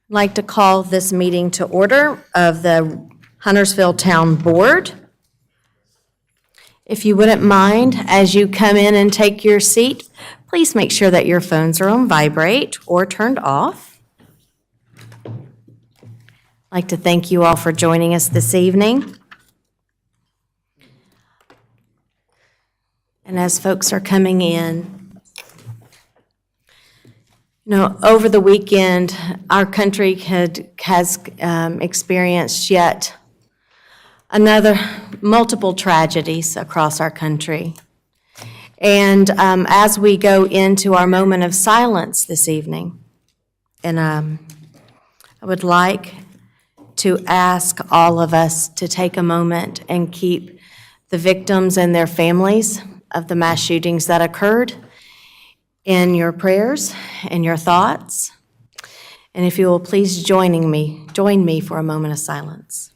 I'd like to call this meeting to order of the Huntersville Town Board. If you wouldn't mind, as you come in and take your seat, please make sure that your phones are on vibrate or turned off. I'd like to thank you all for joining us this evening. And as folks are coming in, over the weekend, our country has experienced yet another multiple tragedies across our country. And as we go into our moment of silence this evening, and I would like to ask all of us to take a moment and keep the victims and their families of the mass shootings that occurred in your prayers and your thoughts. And if you will please join me for a moment of silence.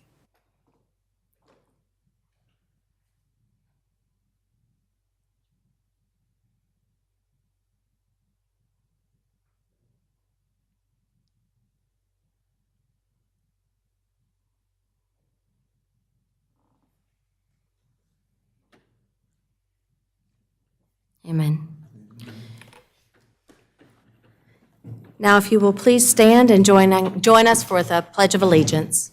Amen. Now, if you will please stand and join us for the Pledge of Allegiance.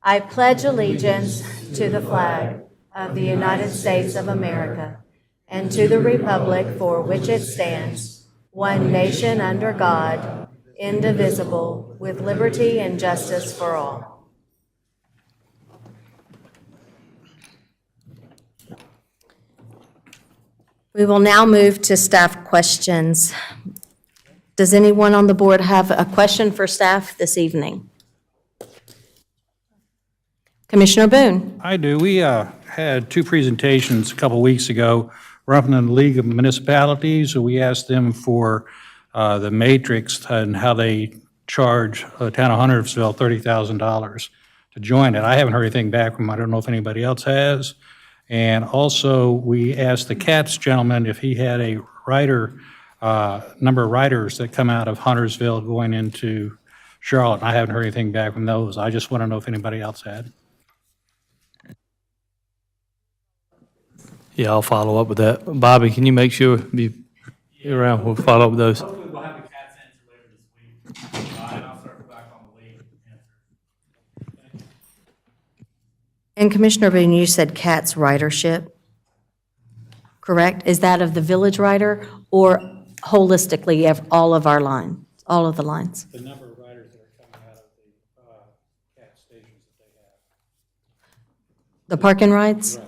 I pledge allegiance to the flag of the United States of America and to the republic for which it stands, one nation under God, indivisible, with liberty and justice for all. We will now move to staff questions. Does anyone on the board have a question for staff this evening? Commissioner Boone. I do. We had two presentations a couple weeks ago representing the League of Municipalities. We asked them for the matrix and how they charge the town of Huntersville $30,000 to join it. I haven't heard anything back from them. I don't know if anybody else has. And also, we asked the Katz gentleman if he had a number of riders that come out of Huntersville going into Charlotte. I haven't heard anything back from those. I just want to know if anybody else had. Yeah, I'll follow up with that. Bobby, can you make sure you're around? We'll follow up with those. Hopefully we'll have the Katz answer later this week, and I'll circle back on the league answer. And Commissioner Boone, you said CAT's ridership, correct? Is that of the village rider or holistically all of our line, all of the lines? The number of riders that are coming out of the CAT stations that they have. The park and rides? Right.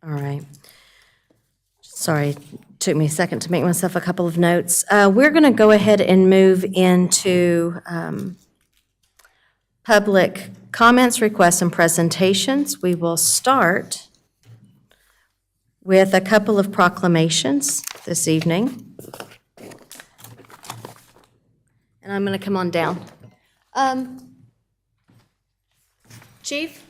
All right. Sorry, it took me a second to make myself a couple of notes. We're going to go ahead and move into public comments, requests, and presentations. We will start with a couple of proclamations this evening. And I'm going to come on down. Chief?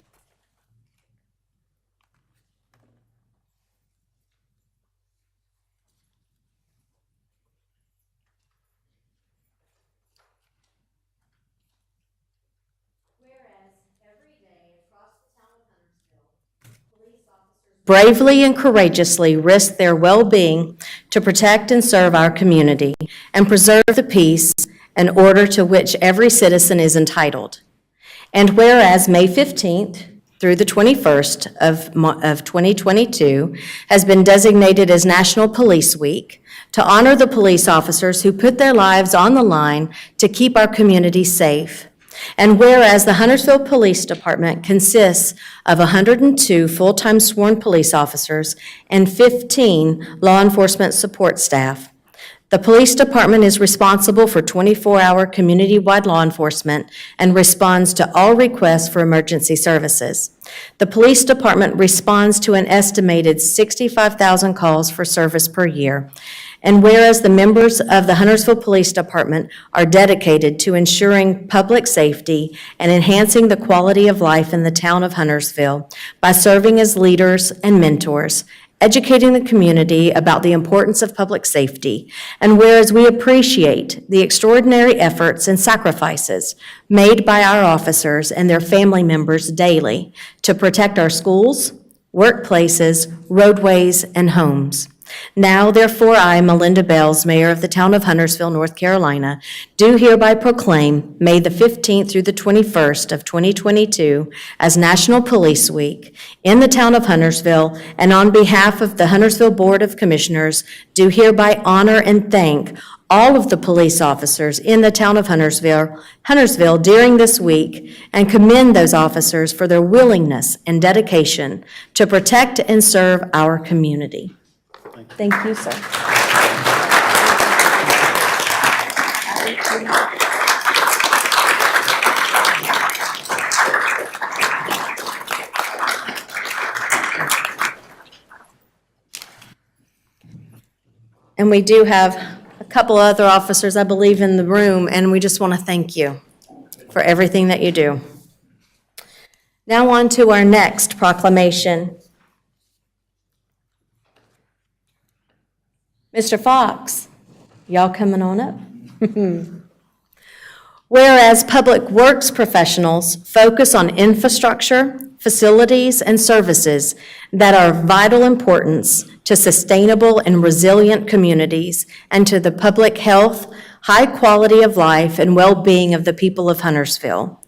Bravely and courageously risk their well-being to protect and serve our community and preserve the peace and order to which every citizen is entitled. And whereas May 15th through the 21st of 2022 has been designated as National Police Week to honor the police officers who put their lives on the line to keep our community safe. And whereas the Huntersville Police Department consists of 102 full-time sworn police officers and 15 law enforcement support staff, the police department is responsible for 24-hour community-wide law enforcement and responds to all requests for emergency services. The police department responds to an estimated 65,000 calls for service per year. And whereas the members of the Huntersville Police Department are dedicated to ensuring public safety and enhancing the quality of life in the town of Huntersville by serving as leaders and mentors, educating the community about the importance of public safety, and whereas we appreciate the extraordinary efforts and sacrifices made by our officers and their family members daily to protect our schools, workplaces, roadways, and homes. Now, therefore, I, Melinda Bells, Mayor of the Town of Huntersville, North Carolina, do hereby proclaim May the 15th through the 21st of 2022 as National Police Week in the Town of Huntersville, and on behalf of the Huntersville Board of Commissioners, do hereby honor and thank all of the police officers in the Town of Huntersville during this week, and commend those officers for their willingness and dedication to protect and serve our community. Thank you, sir. And we do have a couple other officers, I believe, in the room, and we just want to thank you for everything that you do. Now on to our next proclamation. Mr. Fox, y'all coming on up? Whereas public works professionals focus on infrastructure, facilities, and services that are of vital importance to sustainable and resilient communities and to the public health, high quality of life, and well-being of the people of Huntersville.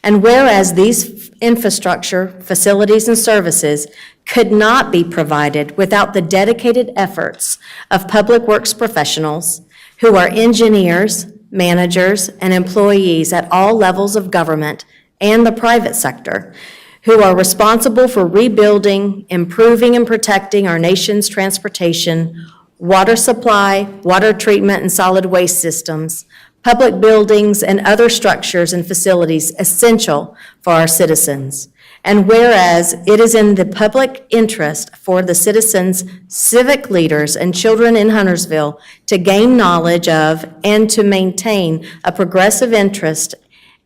And whereas these infrastructure, facilities, and services could not be provided without the dedicated efforts of public works professionals who are engineers, managers, and employees at all levels of government and the private sector, who are responsible for rebuilding, improving, and protecting our nation's transportation, water supply, water treatment, and solid waste systems, public buildings, and other structures and facilities essential for our citizens. And whereas it is in the public interest for the citizens, civic leaders, and children in Huntersville to gain knowledge of and to maintain a progressive interest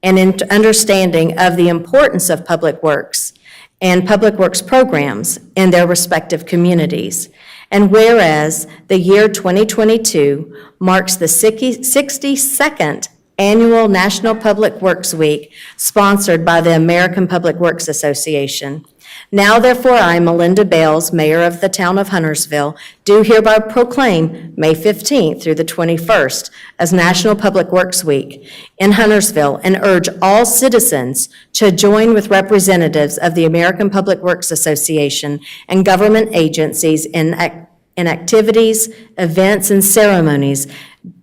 and understanding of the importance of public works and public works programs in their respective communities. And whereas the year 2022 marks the 62nd annual National Public Works Week sponsored by the American Public Works Association. Now therefore, I, Melinda Bales, Mayor of the Town of Huntersville, do hereby proclaim May 15th through the 21st as National Public Works Week in Huntersville and urge all citizens to join with representatives of the American Public Works Association and government agencies in activities, events, and ceremonies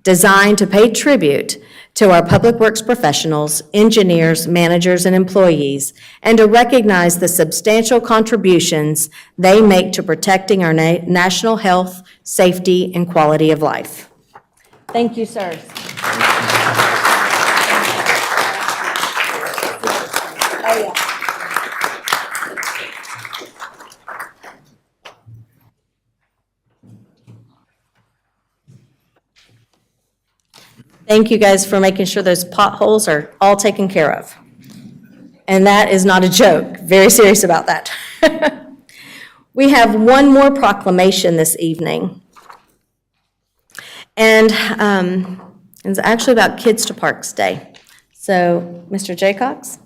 designed to pay tribute to our public works professionals, engineers, managers, and employees, and to recognize the substantial contributions they make to protecting our national health, safety, and quality of life. Thank you, sirs. Thank you guys for making sure those potholes are all taken care of. And that is not a joke, very serious about that. We have one more proclamation this evening. And it's actually about Kids to Parks Day. So, Mr. Jaycox?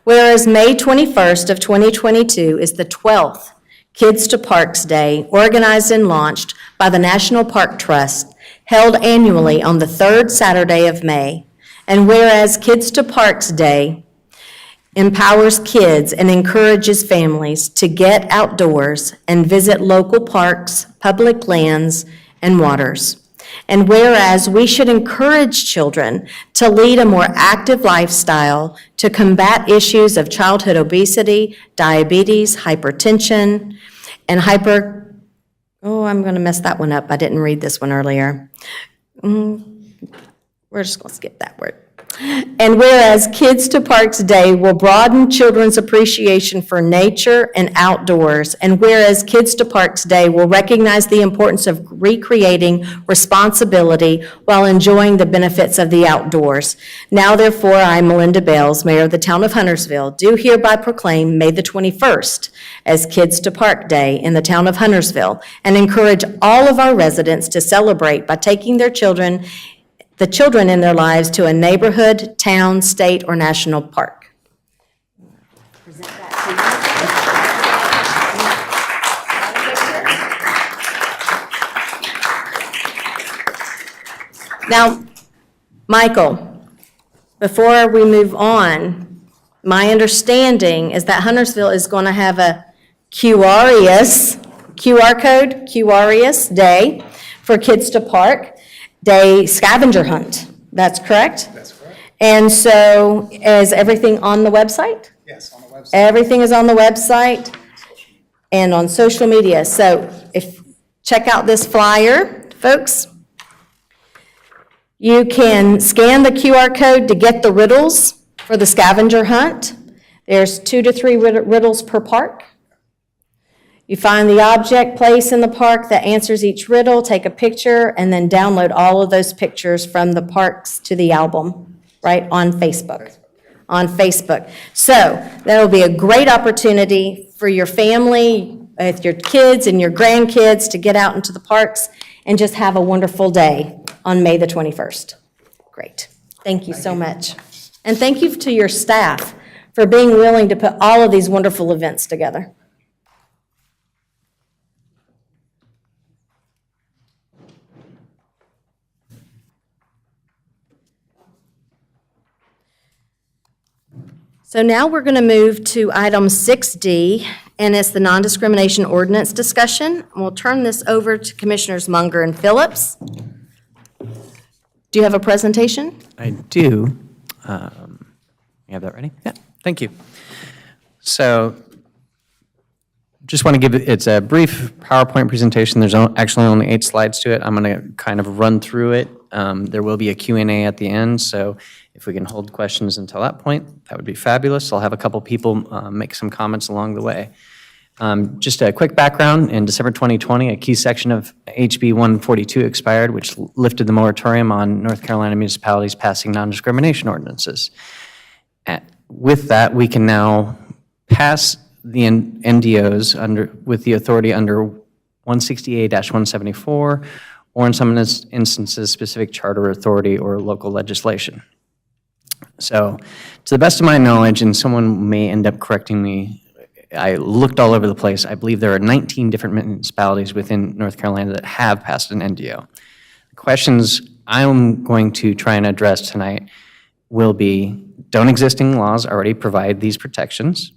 Whereas May 21st of 2022 is the 12th Kids to Parks Day, organized and launched by the National Park Trust, held annually on the third Saturday of May. And whereas Kids to Parks Day empowers kids and encourages families to get outdoors and visit local parks, public lands, and waters. And whereas we should encourage children to lead a more active lifestyle to combat issues of childhood obesity, diabetes, hypertension, and I'm going to mess that one up. I didn't read this one earlier. We're just going to skip that word. And whereas Kids to Parks Day will broaden children's appreciation for nature and outdoors, and whereas Kids to Parks Day will recognize the importance of recreating responsibility while enjoying the benefits of the outdoors. Now therefore, I, Melinda Bales, Mayor of the Town of Huntersville, do hereby proclaim May the 21st as Kids to Park Day in the Town of Huntersville, and encourage all of our residents to celebrate by taking the children in their lives to a neighborhood, town, state, or national park. Now, Michael, before we move on, my understanding is that Huntersville is going to have a QR Day for Kids to Park Day scavenger hunt. That's correct? That's correct. And so is everything on the website? Yes, on the website. Everything is on the website and on social media. So check out this flyer, folks. You can scan the QR code to get the riddles for the scavenger hunt. There's 2 to 3 riddles per park. You find the object, place in the park that answers each riddle, take a picture, and then download all of those pictures from the parks to the album, right, on Facebook. On Facebook. So that'll be a great opportunity for your family, with your kids and your grandkids to get out into the parks and just have a wonderful day on May the 21st. Great. Thank you so much. And thank you to your staff for being willing to put all of these wonderful events together. So now we're going to move to item 6D, and it's the non-discrimination ordinance discussion. We'll turn this over to Commissioners Munger and Phillips. Do you have a presentation? I do. You have that ready? Yeah, thank you. So just want to give it's a brief PowerPoint presentation. There's actually only 8 slides to it. I'm going to kind of run through it. There will be a Q&A at the end, so if we can hold questions until that point, that would be fabulous. I'll have a couple people make some comments along the way. Just a quick background, in December 2020, a key section of HB 142 expired, which lifted the moratorium on North Carolina municipalities passing non-discrimination ordinances. With that, we can now pass the NDOs with the authority under 168-174 or in some instances, specific charter authority or local legislation. So, to the best of my knowledge, and someone may end up correcting me, I looked all over the place. I believe there are 19 different municipalities within North Carolina that have passed an NDO. The questions I'm going to try and address tonight will be, don't existing laws already provide these protections?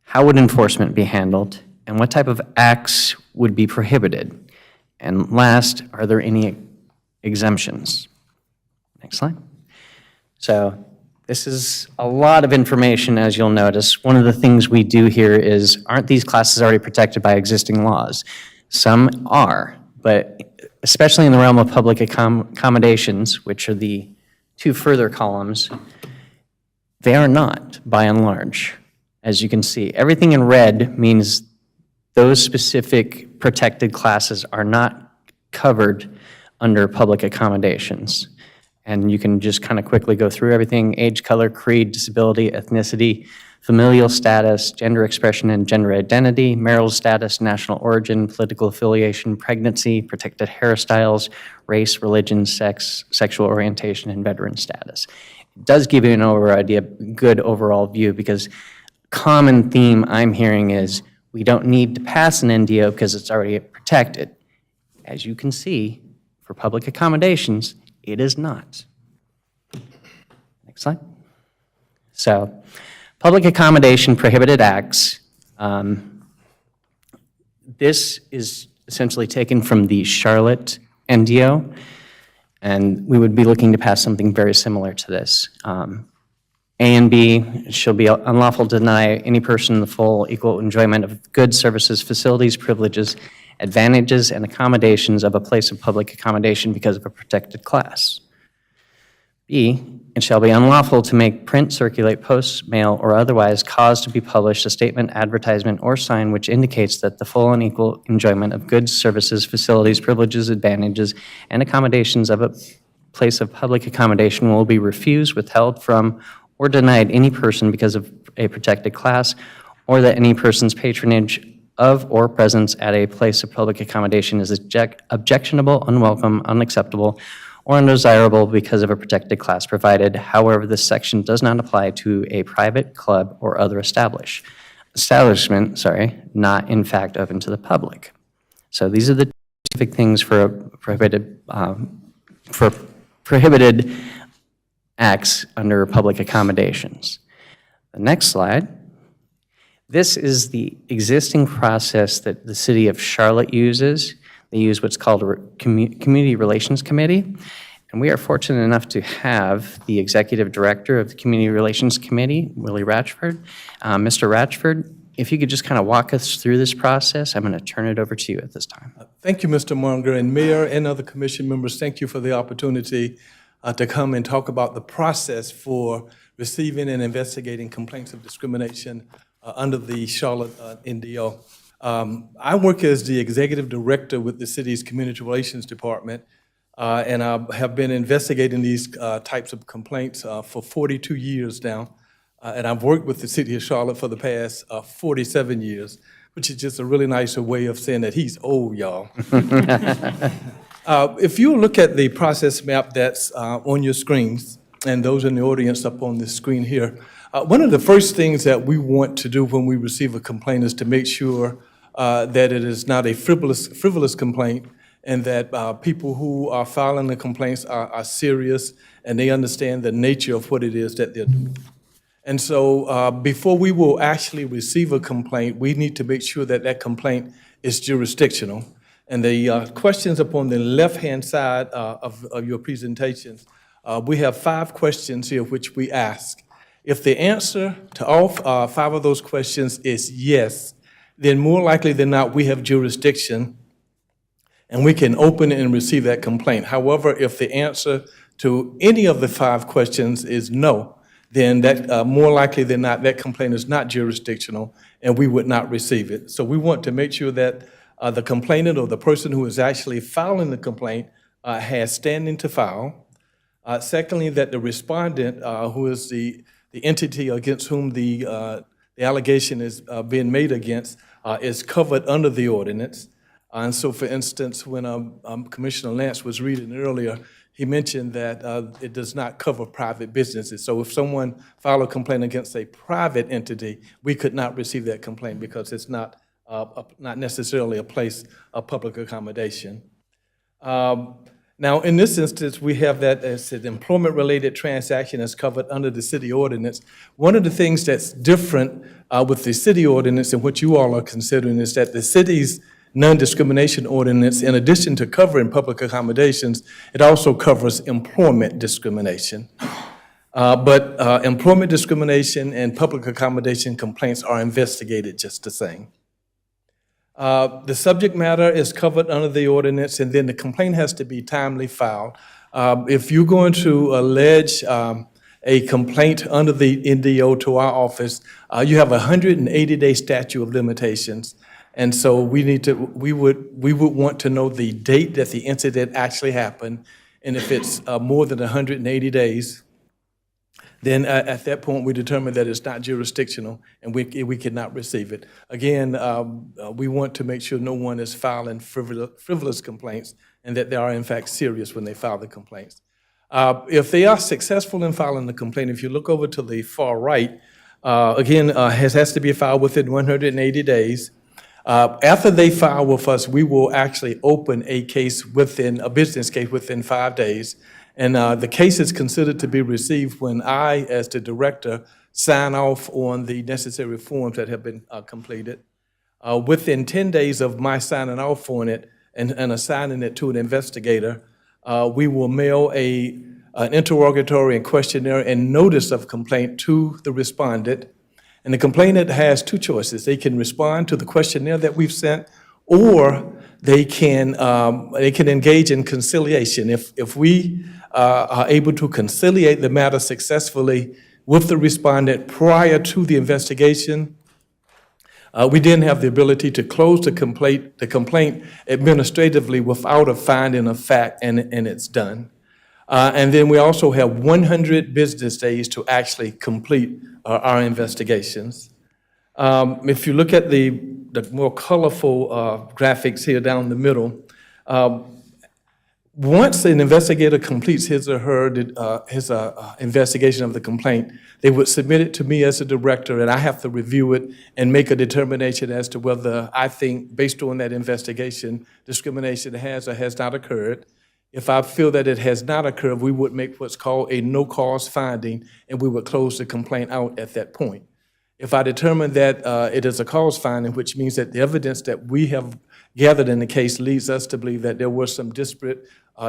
How would enforcement be handled? And what type of acts would be prohibited? And last, are there any exemptions? Next slide. So this is a lot of information, as you'll notice. One of the things we do here is, aren't these classes already protected by existing laws? Some are, but especially in the realm of public accommodations, which are the two further columns, they are not, by and large. As you can see, everything in red means those specific protected classes are not covered under public accommodations. And you can just kind of quickly go through everything: age, color, creed, disability, ethnicity, familial status, gender expression and gender identity, marital status, national origin, political affiliation, pregnancy, protected hairstyles, race, religion, sex, sexual orientation, and veteran status. It does give you an good overall view, because common theme I'm hearing is we don't need to pass an NDO because it's already protected. As you can see, for public accommodations, it is not. Next slide. So, public accommodation prohibited acts. This is essentially taken from the Charlotte NDO, and we would be looking to pass something very similar to this. A and B, shall be unlawful to deny any person the full equal enjoyment of goods, services, facilities, privileges, advantages, and accommodations of a place of public accommodation because of a protected class. B, it shall be unlawful to make, print, circulate, post, mail, or otherwise cause to be published a statement, advertisement, or sign which indicates that the full and equal enjoyment of goods, services, facilities, privileges, advantages, and accommodations of a place of public accommodation will be refused, withheld from, or denied any person because of a protected class, or that any person's patronage of or presence at a place of public accommodation is objectionable, unwelcome, unacceptable, or undesirable because of a protected class, provided, however, this section does not apply to a private, club, or other establishment, not in fact open to the public. So these are the specific things for prohibited acts under public accommodations. The next slide. This is the existing process that the City of Charlotte uses. They use what's called a Community Relations Committee, and we are fortunate enough to have the Executive Director of the Community Relations Committee, Willie Ratchford. Mr. Ratchford, if you could just kind of walk us through this process, I'm going to turn it over to you at this time. Thank you, Mr. Munger, and Mayor and other commission members. Thank you for the opportunity to come and talk about the process for receiving and investigating complaints of discrimination under the Charlotte NDO. I work as the executive director with the city's Community Relations Department, and I have been investigating these types of complaints for 42 years now. And I've worked with the city of Charlotte for the past 47 years, which is just a really nice way of saying that he's old, y'all. If you look at the process map that's on your screens, and those in the audience up on this screen here, one of the first things that we want to do when we receive a complaint is to make sure that it is not a frivolous complaint, and that people who are filing the complaints are serious and they understand the nature of what it is that they're doing. And so before we will actually receive a complaint, we need to make sure that that complaint is jurisdictional. And the questions up on the left-hand side of your presentations, we have 5 questions here which we ask. If the answer to all 5 of those questions is yes, then more likely than not, we have jurisdiction and we can open and receive that complaint. However, if the answer to any of the 5 questions is no, then that more likely than not, that complaint is not jurisdictional and we would not receive it. So we want to make sure that the complainant or the person who is actually filing the complaint has standing to file. Secondly, that the respondent, who is the entity against whom the allegation is being made against, is covered under the ordinance. And so, for instance, when Commissioner Lance was reading earlier, he mentioned that it does not cover private businesses. So if someone filed a complaint against a private entity, we could not receive that complaint because it's not necessarily a place of public accommodation. Now, in this instance, we have that as an employment-related transaction is covered under the city ordinance. One of the things that's different with the city ordinance and what you all are considering is that the city's non-discrimination ordinance, in addition to covering public accommodations, it also covers employment discrimination. But employment discrimination and public accommodation complaints are investigated just the same. The subject matter is covered under the ordinance, and then the complaint has to be timely filed. If you're going to allege a complaint under the NDO to our office, you have a 180-day statute of limitations. And so we would want to know the date that the incident actually happened, and if it's more than 180 days, then at that point, we determine that it's not jurisdictional and we cannot receive it. Again, we want to make sure no one is filing frivolous complaints and that they are in fact serious when they file the complaints. If they are successful in filing the complaint, if you look over to the far right, again, has to be filed within 180 days. After they file with us, we will actually open a business case within 5 days. And the case is considered to be received when I, as the director, sign off on the necessary forms that have been completed. Within 10 days of my signing off on it and assigning it to an investigator, we will mail an interrogatory and questionnaire and notice of complaint to the respondent. And the complainant has two choices. They can respond to the questionnaire that we've sent, or they can engage in conciliation. If we are able to conciliate the matter successfully with the respondent prior to the investigation, we then have the ability to close the complaint administratively without a finding of fact, and it's done. And then we also have 100 business days to actually complete our investigations. If you look at the more colorful graphics here down the middle, once an investigator completes his or her investigation of the complaint, they would submit it to me as a director, and I have to review it and make a determination as to whether I think, based on that investigation, discrimination has or has not occurred. If I feel that it has not occurred, we would make what's called a no-cause finding, and we would close the complaint out at that point. If I determine that it is a cause finding, which means that the evidence that we have gathered in the case leads us to believe that there was some disparate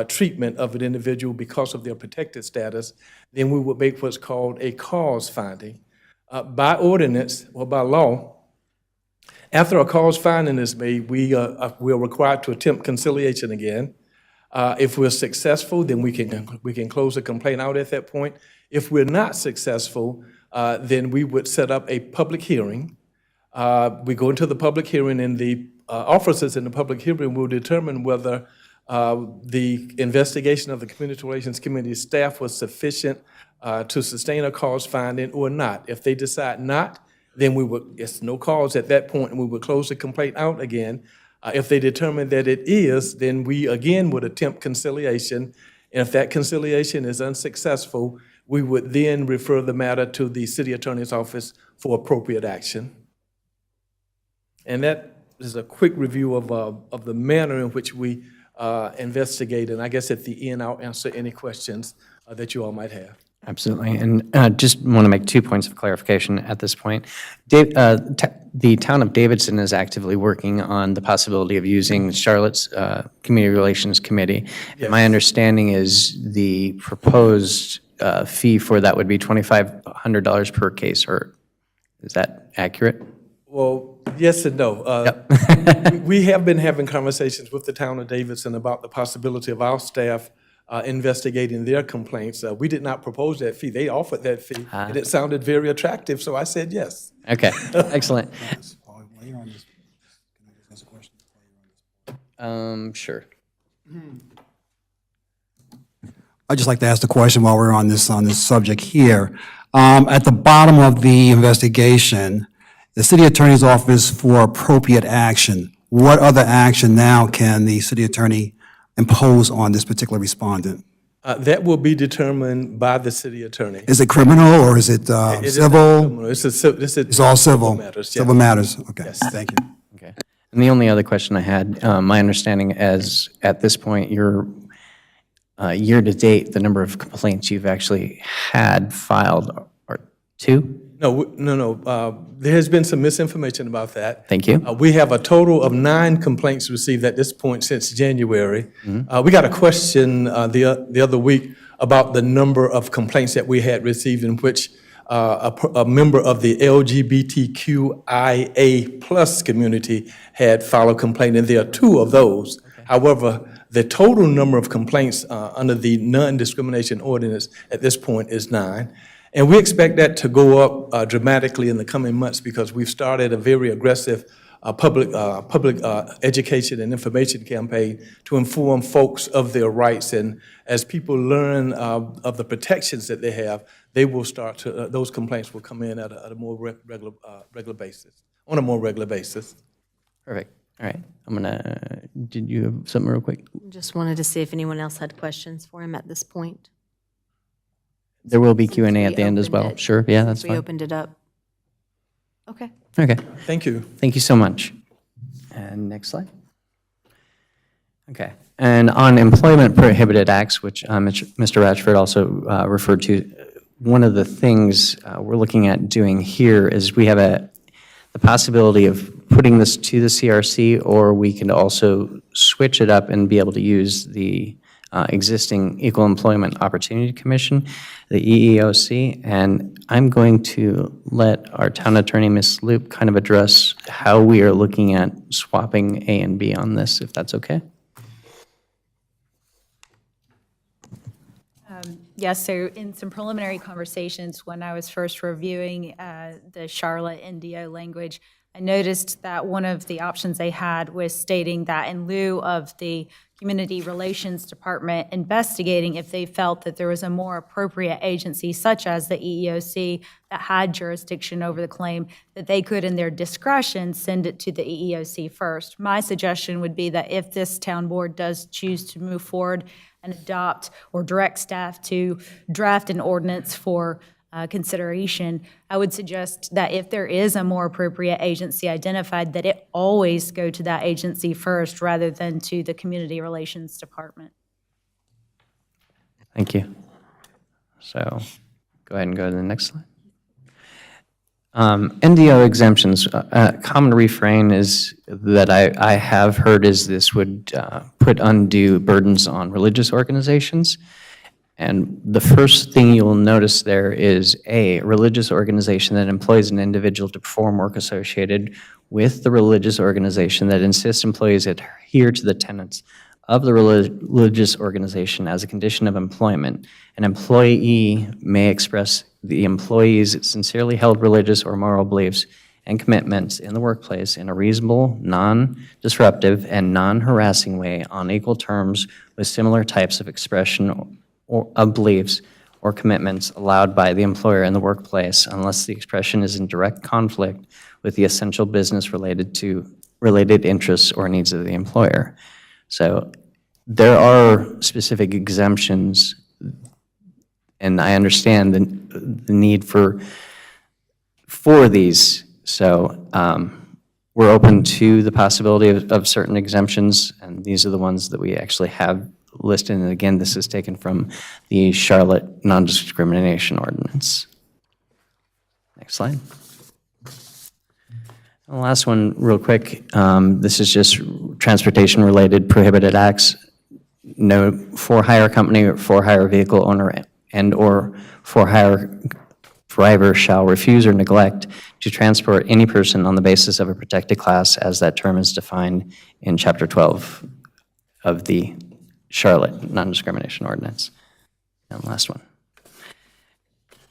treatment of an individual because of their protected status, then we would make what's called a cause finding. By ordinance or by law, after a cause finding is made, we are required to attempt conciliation again. If we're successful, then we can close the complaint out at that point. If we're not successful, then we would set up a public hearing. We go into the public hearing, and the officers in the public hearing will determine whether the investigation of the Community Relations Committee staff was sufficient to sustain a cause finding or not. If they decide not, then it's no cause at that point, and we would close the complaint out again. If they determine that it is, then we again would attempt conciliation. And if that conciliation is unsuccessful, we would then refer the matter to the city attorney's office for appropriate action. And that is a quick review of the manner in which we investigate. And I guess at the end, I'll answer any questions that you all might have. Absolutely. And just want to make 2 points of clarification at this point. The town of Davidson is actively working on the possibility of using Charlotte's Community Relations Committee. Yes. My understanding is the proposed fee for that would be $2,500 per case, or is that accurate? Well, yes and no. We have been having conversations with the town of Davidson about the possibility of our staff investigating their complaints. We did not propose that fee. They offered that fee, and it sounded very attractive, so I said yes. Okay, excellent. Sure. I'd just like to ask the question while we're on this subject here. At the bottom of the investigation, the city attorney's office for appropriate action. what other action now can the city attorney impose on this particular respondent? That will be determined by the city attorney. Is it criminal or is it It is not civil? criminal. It's all civil? matters, yeah. Civil matters, okay, Yes. thank you. Okay. And the only other question I had, my understanding as, at this point, your year-to-date, the number of complaints you've actually had filed are 2? No. There has been some misinformation about that. Thank you. We have a total of 9 complaints received at this point since January. We got a question the other week about the number of complaints that we had received in which a member of the LGBTQIA plus community had filed a complaint, and there are 2 of those. However, the total number of complaints under the Non-Discrimination Ordinance at this point is 9. And we expect that to go up dramatically in the coming months because we've started a very aggressive public education and information campaign to inform folks of their rights. And as people learn of the protections that they have, they will start to, those complaints will come in at a more regular basis, on a more regular basis. Perfect. All right. Did you have something real quick? Just wanted to see if anyone else had questions for him at this point. There will be Q&A We at the end as opened well. it. Sure, yeah, that's We fine. opened it up. Okay. Okay. Thank you. Thank you so much. And next slide. Okay. And on employment prohibited acts, which Mr. Ratchford also referred to, one of the things we're looking at doing here is we have the possibility of putting this to the CRC, or we can also switch it up and be able to use the existing Equal Employment Opportunity Commission, the EEOC, and I'm going to let our town attorney, Ms. Loop, kind of address how we are looking at swapping A and B on this, if that's okay. Yes, so in some preliminary conversations, when I was first reviewing the Charlotte NDO language, I noticed that one of the options they had was stating that in lieu of the Community Relations Department investigating if they felt that there was a more appropriate agency, such as the EEOC, that had jurisdiction over the claim, that they could, in their discretion, send it to the EEOC first. My suggestion would be that if this town board does choose to move forward and adopt or direct staff to draft an ordinance for consideration, I would suggest that if there is a more appropriate agency identified, that it always go to that agency first rather than to the Community Relations Department. Thank you. So go ahead and go to the next slide. NDO exemptions, a common refrain is that I have heard is this would put undue burdens on religious organizations. And the first thing you'll notice there is a religious organization that employs an individual to perform work associated with the religious organization that insists employees adhere to the tenets of the religious organization as a condition of employment. An employee may express the employee's sincerely held religious or moral beliefs and commitments in the workplace in a reasonable, non-disruptive, and non-harassing way on equal terms with similar types of expression of beliefs or commitments allowed by the employer in the workplace unless the expression is in direct conflict with the essential business related interests or needs of the employer. So there are specific exemptions, and I understand the need for these. So we're open to the possibility of certain exemptions, and these are the ones that we actually have listed. And again, this is taken from the Charlotte Non-Discrimination Ordinance. Next slide. And the last one, real quick, this is just transportation-related prohibited acts. No for-hire company or for-hire vehicle owner and/or for-hire driver shall refuse or neglect to transport any person on the basis of a protected class as that term is defined in Chapter 12 of the Charlotte Non-Discrimination Ordinance. And last one.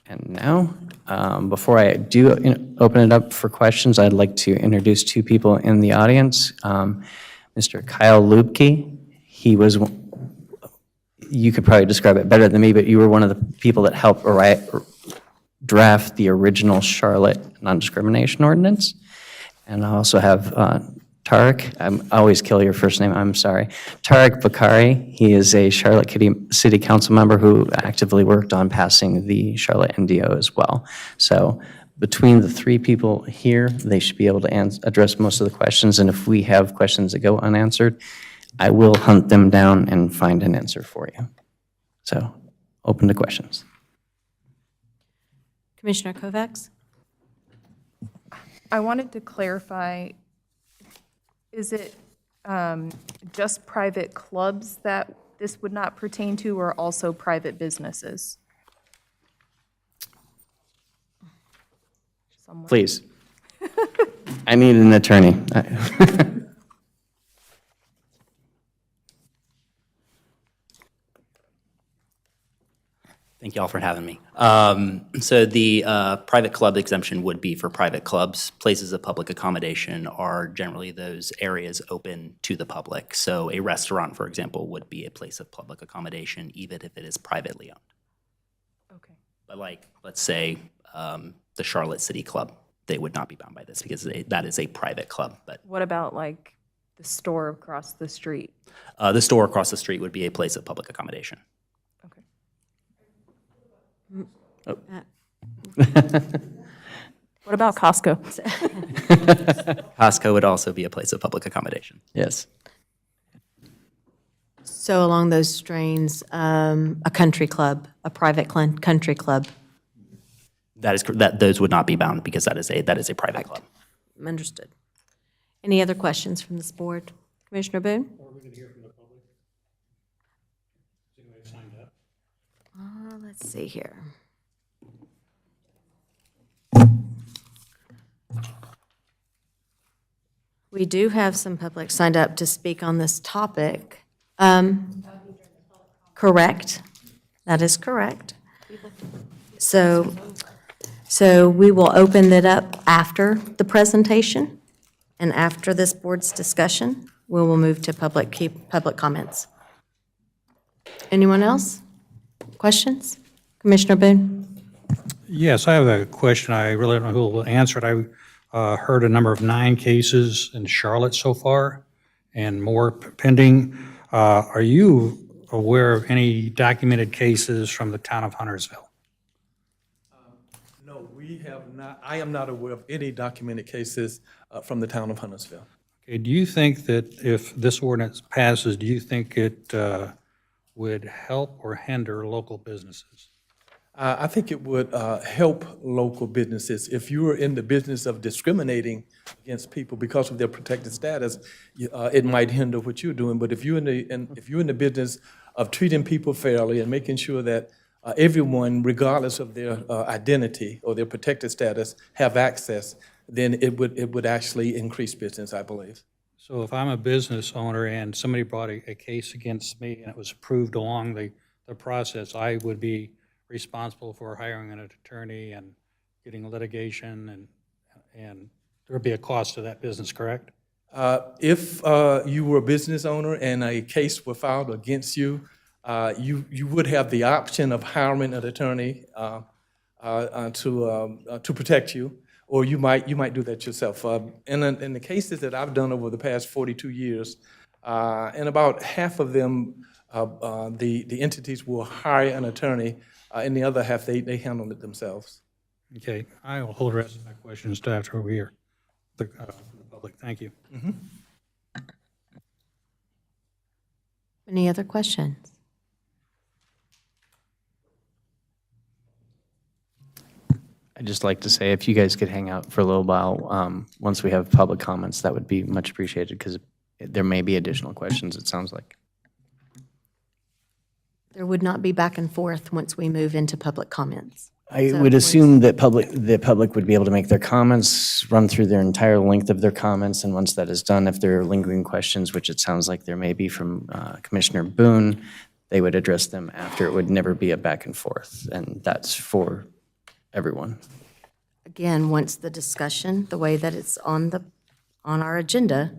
And now, before I do open it up for questions, I'd like to introduce two people in the audience. Mr. Kyle Lubke, he was, you could probably describe it better than me, but you were one of the people that helped draft the original Charlotte Non-Discrimination Ordinance. And I also have Tarek, I always kill your first name, I'm sorry. Tarek Bakari, he is a Charlotte City Council member who actively worked on passing the Charlotte NDO as well. So between the three people here, they should be able to address most of the questions, and if we have questions that go unanswered, I will hunt them down and find an answer for you. So, open to questions. Commissioner Kovacs? I wanted to clarify, is it just private clubs that this would not pertain to, or also private businesses? Please. I need an attorney. Thank you all for having me. So the private club exemption would be for private clubs. Places of public accommodation are generally those areas open to the public. So a restaurant, for example, would be a place of public accommodation, even if it is privately owned. Okay. But like, let's say, the Charlotte City Club, they would not be bound by this because that is a private club. But What about like the store across the street? the store across the street would be a place of public accommodation. Okay. What about Costco? Costco would also be a place of public accommodation. Yes. So along those strains, a country club, a private country club. Those would not be bound because that is a private club. Understood. Any other questions from this board? Commissioner Boone? Let's see here. We do have some public signed up to speak on this topic. Correct. That is correct. So we will open it up after the presentation and after this board's discussion. We will move to public comments. Anyone else? Questions? Commissioner Boone? Yes, I have a question. I really don't know who will answer it. I heard a number of 9 cases in Charlotte so far and more pending. Are you aware of any documented cases from the town of Huntersville? No, we have not, I am not aware of any documented cases from the town of Huntersville. Okay, do you think that if this ordinance passes, do you think it would help or hinder local businesses? I think it would help local businesses. If you are in the business of discriminating against people because of their protected status, it might hinder what you're doing. But if you're in the business of treating people fairly and making sure that everyone, regardless of their identity or their protected status, have access, then it would actually increase business, I believe. So if I'm a business owner and somebody brought a case against me and it was approved along the process, I would be responsible for hiring an attorney and getting litigation, and there would be a cost to that business, correct? If you were a business owner and a case were filed against you, you would have the option of hiring an attorney to protect you, or you might do that yourself. In the cases that I've done over the past 42 years, in about half of them, the entities will hire an attorney. In the other half, they handle it themselves. Okay, I will hold the rest of my questions to after we hear the public. Thank you. Any other questions? I'd just like to say, if you guys could hang out for a little while, once we have public comments, that would be much appreciated, because there may be additional questions, it sounds like. There would not be back and forth once we move into public comments. I So would please- assume that the public would be able to make their comments, run through their entire length of their comments, and once that is done, if there are lingering questions, which it sounds like there may be from Commissioner Boone, they would address them after. It would never be a back and forth, and that's for everyone. Again, once the discussion, the way that it's on our agenda,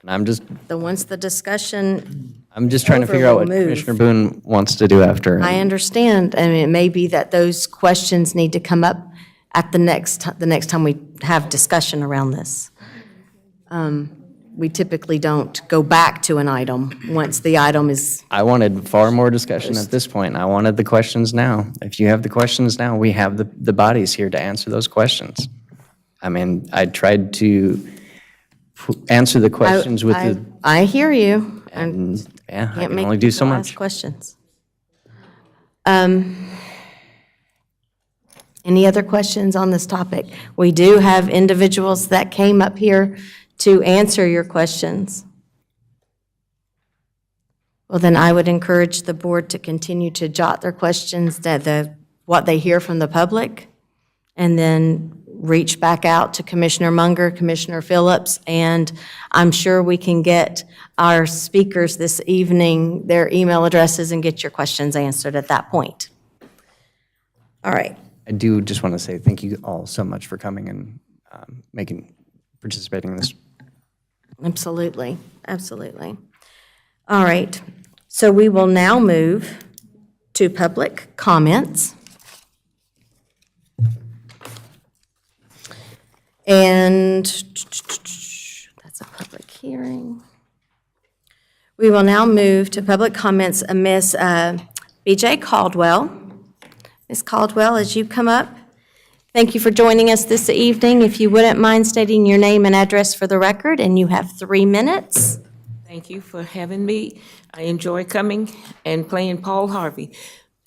And once the discussion, I'm just trying to figure out what Overall move. Commissioner Boone wants to do after. I understand, and it may be that those questions need to come up at the next time we have discussion around this. we typically don't go back to an item once the item is, I wanted far more discussion at this point. I wanted the questions now. If you have the questions now, we have the bodies here to answer those questions. I mean, I tried to answer the questions with the, I hear you. And and yeah, I can't can make only do so people ask much. questions. Any other questions on this topic? We do have individuals that came up here to answer your questions. Well, then I would encourage the board to continue to jot their questions, what they hear from the public, and then reach back out to Commissioner Munger, Commissioner Phillips, and I'm sure we can get our speakers this evening their email addresses and get your questions answered at that point. All right. I do just want to say thank you all so much for coming and participating in this. Absolutely, absolutely. All right, so we will now move to public comments. And that's a public hearing. We will now move to public comments. Ms. B.J. Caldwell. Ms. Caldwell, as you come up, thank you for joining us this evening. If you wouldn't mind stating your name and address for the record, and you have 3 minutes. Thank you for having me. I enjoy coming and playing Paul Harvey.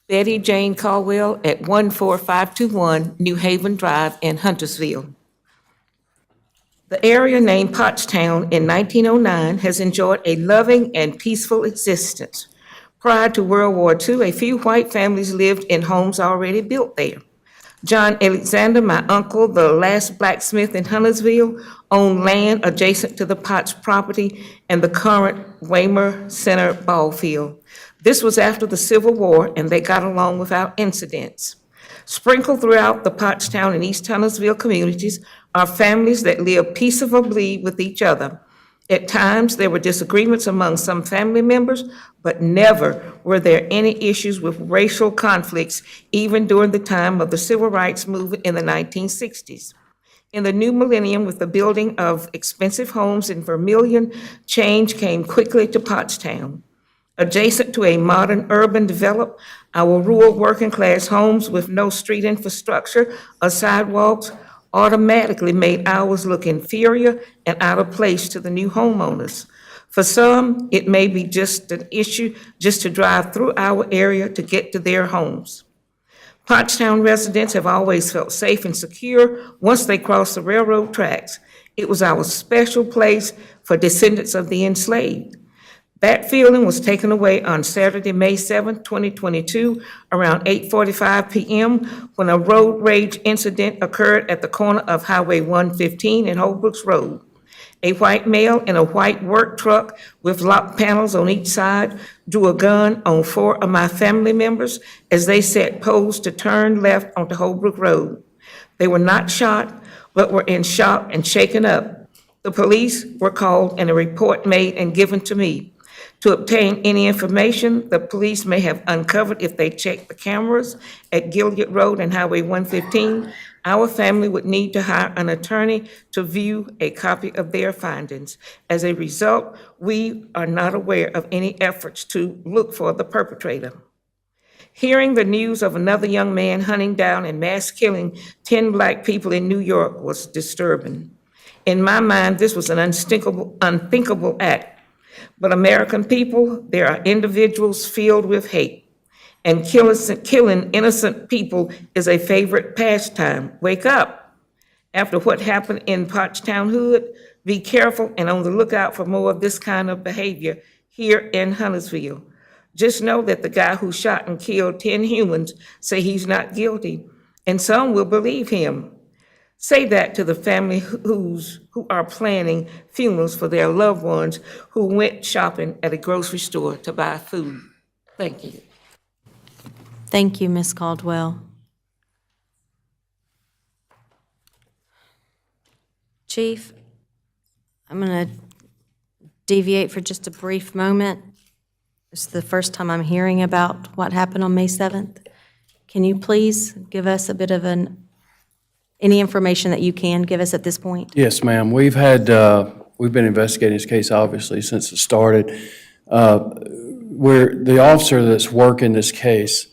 Betty Jane Caldwell at 14521 New Haven Drive in Huntersville. The area named Pottstown in 1909 has enjoyed a loving and peaceful existence. Prior to World War II, a few white families lived in homes already built there. John Alexander, my uncle, the last blacksmith in Huntersville, owned land adjacent to the Potts property and the current Waymer Center ball field. This was after the Civil War, and they got along without incidents. Sprinkled throughout the Pottstown and East Huntersville communities are families that live peaceably with each other. At times, there were disagreements among some family members, but never were there any issues with racial conflicts, even during the time of the Civil Rights Movement in the 1960s. In the new millennium, with the building of expensive homes in Vermilion, change came quickly to Pottstown. Adjacent to a modern urban development, our rural working-class homes with no street infrastructure or sidewalks automatically made ours look inferior and out of place to the new homeowners. For some, it may be just an issue just to drive through our area to get to their homes. Pottstown residents have always felt safe and secure once they crossed the railroad tracks. It was our special place for descendants of the enslaved. That feeling was taken away on Saturday, May 7, 2022, around 8:45 p.m. when a road rage incident occurred at the corner of Highway 115 and Holbrooks Road. A white male in a white work truck with lock panels on each side drew a gun on 4 of my family members as they sat posed to turn left onto Holbrook Road. They were not shot, but were in shock and shaken up. The police were called and a report made and given to me. To obtain any information the police may have uncovered if they checked the cameras at Gilead Road and Highway 115, our family would need to hire an attorney to view a copy of their findings. As a result, we are not aware of any efforts to look for the perpetrator. Hearing the news of another young man hunting down and mass killing 10 Black people in New York was disturbing. In my mind, this was an unthinkable act. But American people, there are individuals filled with hate, and killing innocent people is a favorite pastime. Wake up. After what happened in Pottstown Hood, be careful and on the lookout for more of this kind of behavior here in Huntersville. Just know that the guy who shot and killed 10 humans say he's not guilty, and some will believe him. Say that to the family who are planning funerals for their loved ones who went shopping at a grocery store to buy food. Thank you. Thank you, Ms. Caldwell. Chief, I'm going to deviate for just a brief moment. This is the first time I'm hearing about what happened on May 7th. Can you please give us a bit of any information that you can give us at this point? Yes, ma'am. We've had we've been investigating this case, obviously, since it started. Where the officer that's working this case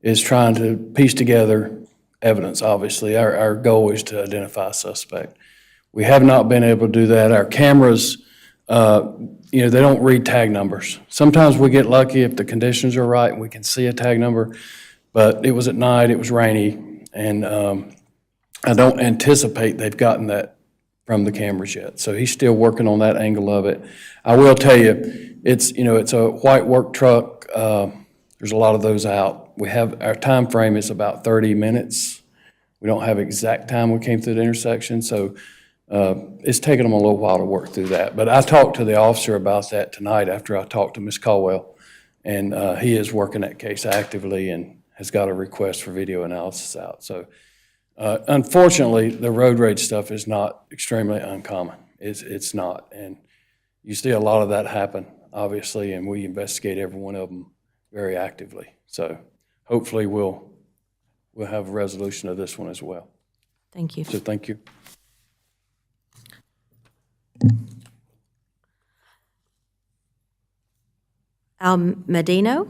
is trying to piece together evidence, obviously. Our goal is to identify a suspect. We have not been able to do that. Our cameras, they don't read tag numbers. Sometimes we get lucky if the conditions are right and we can see a tag number, but it was at night, it was rainy, and I don't anticipate they've gotten that from the cameras yet. So he's still working on that angle of it. I will tell you, it's a white work truck. There's a lot of those out. Our time frame is about 30 minutes. We don't have exact time we came through the intersection, so it's taken them a little while to work through that. But I talked to the officer about that tonight after I talked to Ms. Caldwell, and he is working that case actively and has got a request for video analysis out. So unfortunately, the road rage stuff is not extremely uncommon. It's not, and you see a lot of that happen, obviously, and we investigate every one of them very actively. So hopefully we'll have a resolution of this one as well. Thank you. So thank you. Al Medino,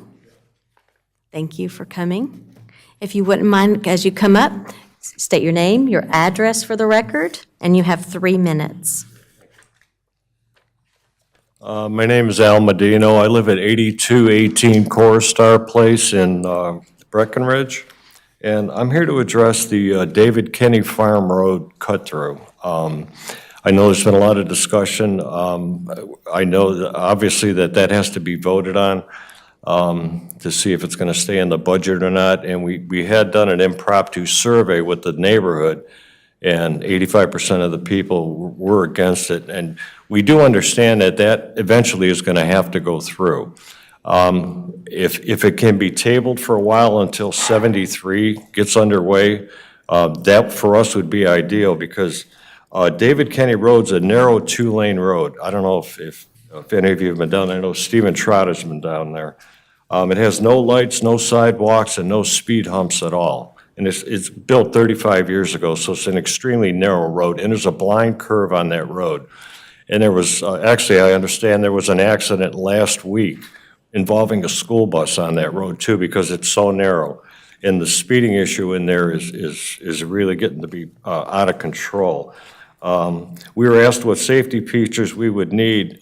thank you for coming. If you wouldn't mind, as you come up, state your name, your address for the record, and you have 3 minutes. My name is Al Medino. I live at 8218 Corstar Place in Breckenridge, and I'm here to address the David Kinney Farm Road cut-through. I know there's been a lot of discussion. I know that obviously that has to be voted on to see if it's going to stay in the budget or not, and we had done an impromptu survey with the neighborhood, and 85% of the people were against it. And we do understand that eventually is going to have to go through. If it can be tabled for a while until 73 gets underway, that for us would be ideal, because David Kinney Road's a narrow 2-lane road. I don't know if any of you have been down there. I know Stephen Trott has been down there. It has no lights, no sidewalks, and no speed humps at all. And it's built 35 years ago, so it's an extremely narrow road, and there's a blind curve on that road. And there was, actually, I understand there was an accident last week involving a school bus on that road too, because it's so narrow. And the speeding issue in there is really getting to be out of control. We were asked what safety features we would need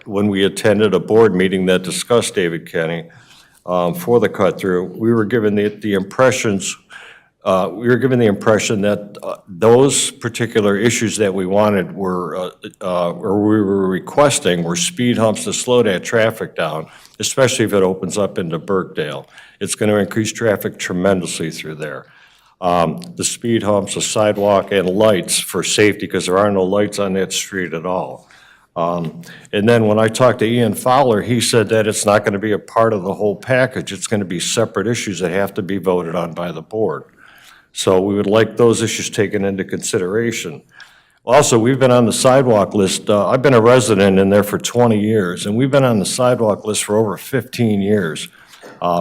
when we attended a board meeting that discussed David Kinney for the cut-through. We were given the impression that those particular issues that we wanted were, or we were requesting, were speed humps to slow that traffic down, especially if it opens up into Burkdale. It's going to increase traffic tremendously through there. The speed humps, the sidewalk, and lights for safety, because there are no lights on that street at all. And then when I talked to Ian Fowler, he said that it's not going to be a part of the whole package. It's going to be separate issues that have to be voted on by the board. So we would like those issues taken into consideration. Also, we've been on the sidewalk list. I've been a resident in there for 20 years, and we've been on the sidewalk list for over 15 years.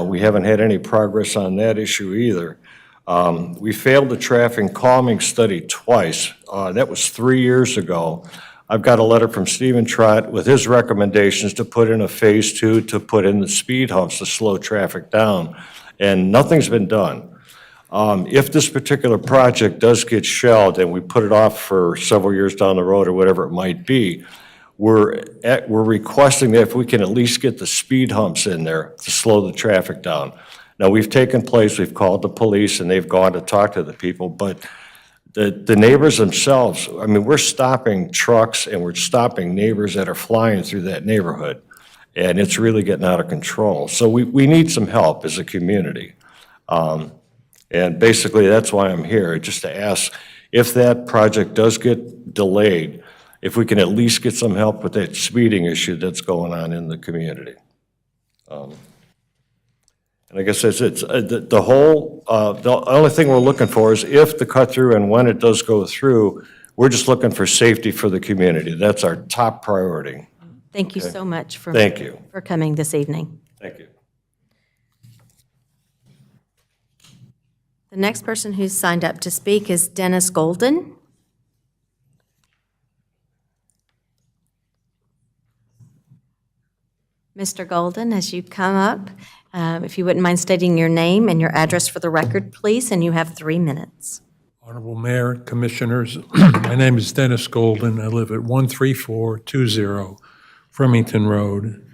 We haven't had any progress on that issue either. We failed the traffic calming study twice. That was 3 years ago. I've got a letter from Stephen Trott with his recommendations to put in a phase 2 to put in the speed humps to slow traffic down, and nothing's been done. If this particular project does get shelved and we put it off for several years down the road or whatever it might be, we're requesting that if we can at least get the speed humps in there to slow the traffic down. Now, we've called the police, and they've gone to talk to the people, but the neighbors themselves, I mean, we're stopping trucks and we're stopping neighbors that are flying through that neighborhood, and it's really getting out of control. So we need some help as a community. And basically, that's why I'm here, just to ask if that project does get delayed, if we can at least get some help with that speeding issue that's going on in the community. And I guess it's the only thing we're looking for is if the cut through and when it does go through, we're just looking for safety for the community. That's our top priority. Thank you so much for coming this evening. Thank you. The next person who's signed up to speak is Dennis Golden. Mr. Golden, as you come up, if you wouldn't mind stating your name and your address for the record, please, and you have 3 minutes. Honorable Mayor, Commissioners, my name is Dennis Golden. I live at 13420 Fremington Road,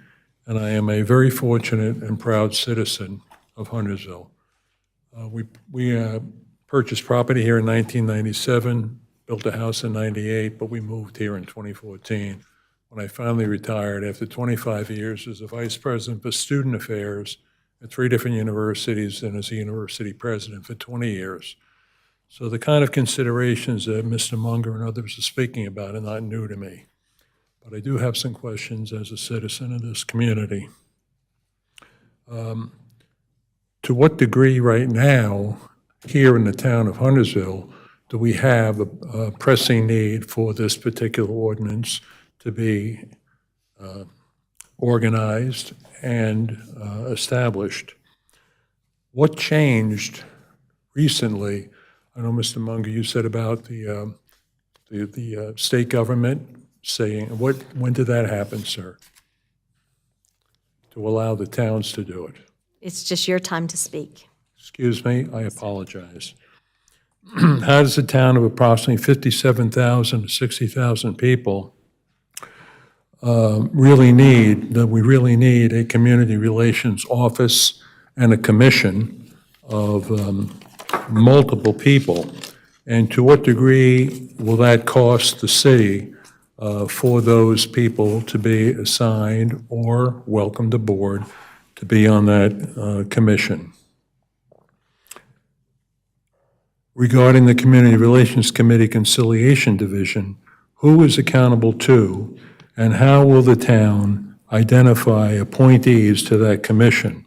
and I am a very fortunate and proud citizen of Huntersville. We purchased property here in 1997, built a house in 98, but we moved here in 2014 when I finally retired after 25 years as a Vice President for Student Affairs at 3 different universities and as a university president for 20 years. So the kind of considerations that Mr. Munger and others are speaking about are not new to me. But I do have some questions as a citizen of this community. To what degree right now, here in the town of Huntersville, do we have a pressing need for this particular ordinance to be organized and established? What changed recently? I know, Mr. Munger, you said about the state government saying, when did that happen, sir? To allow the towns to do it? It's just your time to speak. Excuse me, I apologize. How does a town of approximately 57,000 to 60,000 people really need a community relations office and a commission of multiple people? And to what degree will that cost the city for those people to be assigned or welcomed aboard to be on that commission? Regarding the Community Relations Committee Conciliation Division, who is accountable to, and how will the town identify appointees to that commission?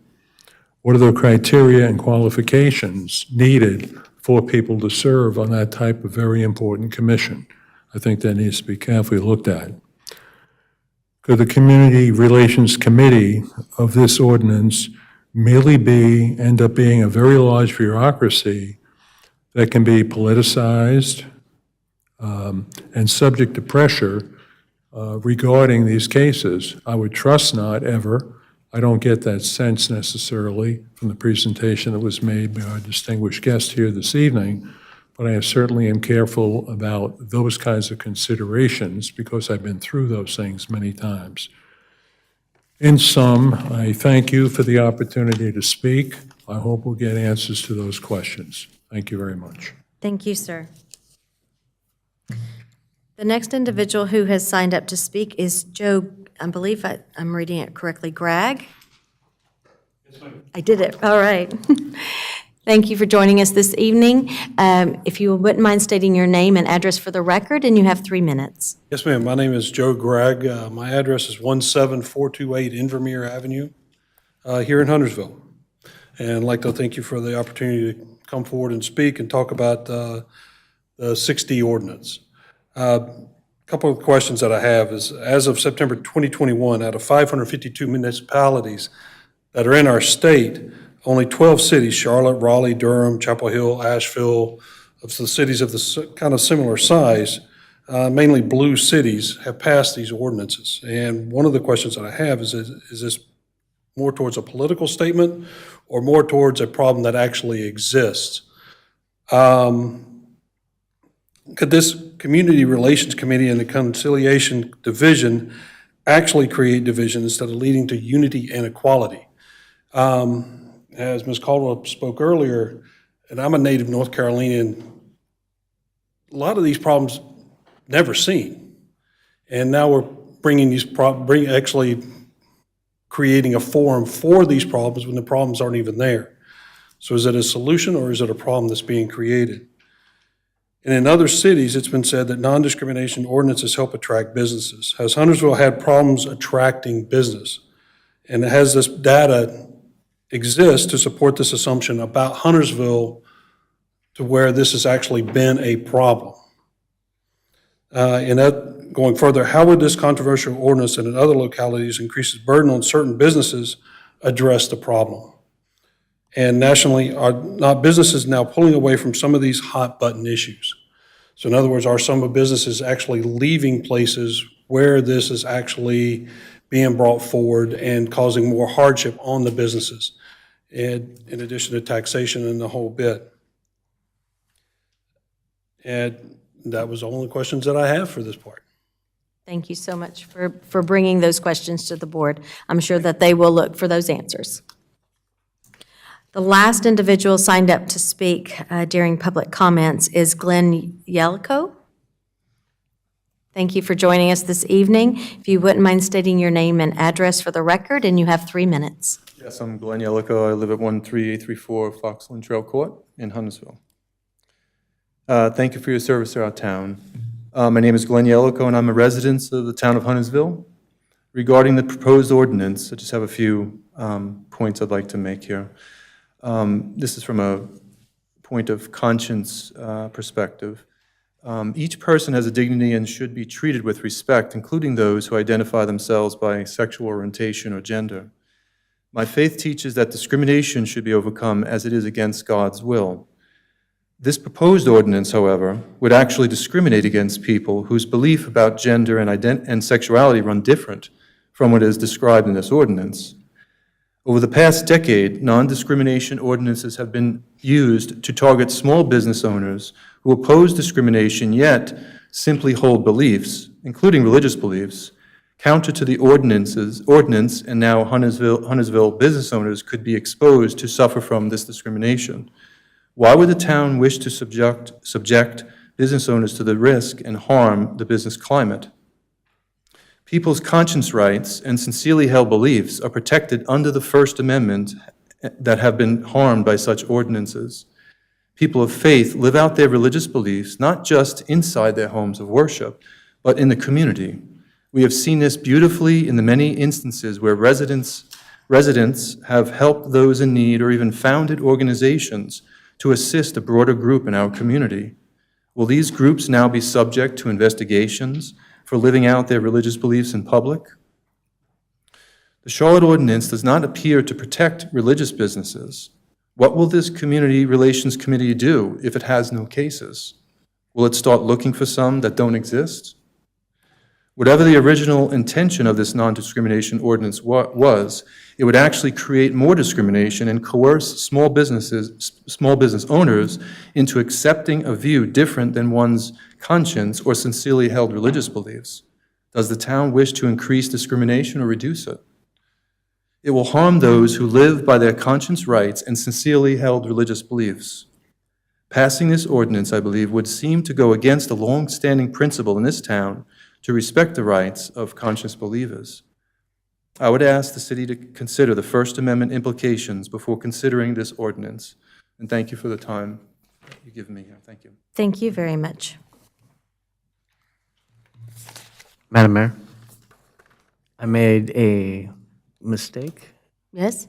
What are the criteria and qualifications needed for people to serve on that type of very important commission? I think that needs to be carefully looked at. Could the Community Relations Committee of this ordinance merely end up being a very large bureaucracy that can be politicized and subject to pressure regarding these cases? I would trust not, ever. I don't get that sense necessarily from the presentation that was made by our distinguished guest here this evening, but I certainly am careful about those kinds of considerations because I've been through those things many times. In sum, I thank you for the opportunity to speak. I hope we'll get answers to those questions. Thank you very much. Thank you, sir. The next individual who has signed up to speak is Joe, I believe I'm reading it correctly, Gragg? Yes, ma'am. I did it, all right. Thank you for joining us this evening. If you wouldn't mind stating your name and address for the record, and you have 3 minutes. Yes, ma'am. My name is Joe Gragg. My address is 17428 Invermere Avenue here in Huntersville. And I'd like to thank you for the opportunity to come forward and speak and talk about the 6D ordinance. A couple of questions that I have is, as of September 2021, out of 552 municipalities that are in our state, only 12 cities, Charlotte, Raleigh, Durham, Chapel Hill, Asheville, of the cities of the kind of similar size, mainly blue cities, have passed these ordinances. And one of the questions that I have is this more towards a political statement or more towards a problem that actually exists? Could this Community Relations Committee and the Conciliation Division actually create division instead of leading to unity and equality? As Ms. Caldwell spoke earlier, and I'm a native North Carolinian, a lot of these problems never seen. And now we're bringing these actually creating a forum for these problems when the problems aren't even there. So is it a solution or is it a problem that's being created? And in other cities, it's been said that non-discrimination ordinances help attract businesses. Has Huntersville had problems attracting business? And has this data exist to support this assumption about Huntersville to where this has actually been a problem? And that, going further, how would this controversial ordinance and in other localities increases burden on certain businesses address the problem? And nationally, are not businesses now pulling away from some of these hot button issues? So in other words, are some of businesses actually leaving places where this is actually being brought forward and causing more hardship on the businesses, and in addition to taxation and the whole bit. And that was the only questions that I have for this part. Thank you so much for bringing those questions to the board. I'm sure that they will look for those answers. The last individual signed up to speak during public comments is Glenn Yelko. Thank you for joining us this evening. If you wouldn't mind stating your name and address for the record, and you have 3 minutes. Yes, I'm Glenn Yellico. I live at 13834 Foxland Trail Court in Huntersville. Thank you for your service to our town. My name is Glenn Yellico, and I'm a resident of the town of Huntersville. Regarding the proposed ordinance, I just have a few points I'd like to make here. This is from a point of conscience perspective. Each person has a dignity and should be treated with respect, including those who identify themselves by sexual orientation or gender. My faith teaches that discrimination should be overcome as it is against God's will. This proposed ordinance, however, would actually discriminate against people whose belief about gender and sexuality run different from what is described in this ordinance. Over the past decade, non-discrimination ordinances have been used to target small business owners who oppose discrimination yet simply hold beliefs, including religious beliefs, counter to the ordinance, and now Huntersville business owners could be exposed to suffer from this discrimination. Why would the town wish to subject business owners to the risk and harm the business climate? People's conscience rights and sincerely held beliefs are protected under the First Amendment that have been harmed by such ordinances. People of faith live out their religious beliefs not just inside their homes of worship, but in the community. We have seen this beautifully in the many instances where residents have helped those in need or even founded organizations to assist a broader group in our community. Will these groups now be subject to investigations for living out their religious beliefs in public? The Charlotte Ordinance does not appear to protect religious businesses. What will this Community Relations Committee do if it has no cases? Will it start looking for some that don't exist? Whatever the original intention of this non-discrimination ordinance was, it would actually create more discrimination and coerce small business owners into accepting a view different than one's conscience or sincerely held religious beliefs. Does the town wish to increase discrimination or reduce it? It will harm those who live by their conscience rights and sincerely held religious beliefs. Passing this ordinance, I believe, would seem to go against a long-standing principle in this town to respect the rights of conscious believers. I would ask the city to consider the First Amendment implications before considering this ordinance. And thank you for the time you've given me here. Thank you. Thank you very much. Madam Mayor, I made a mistake. Yes?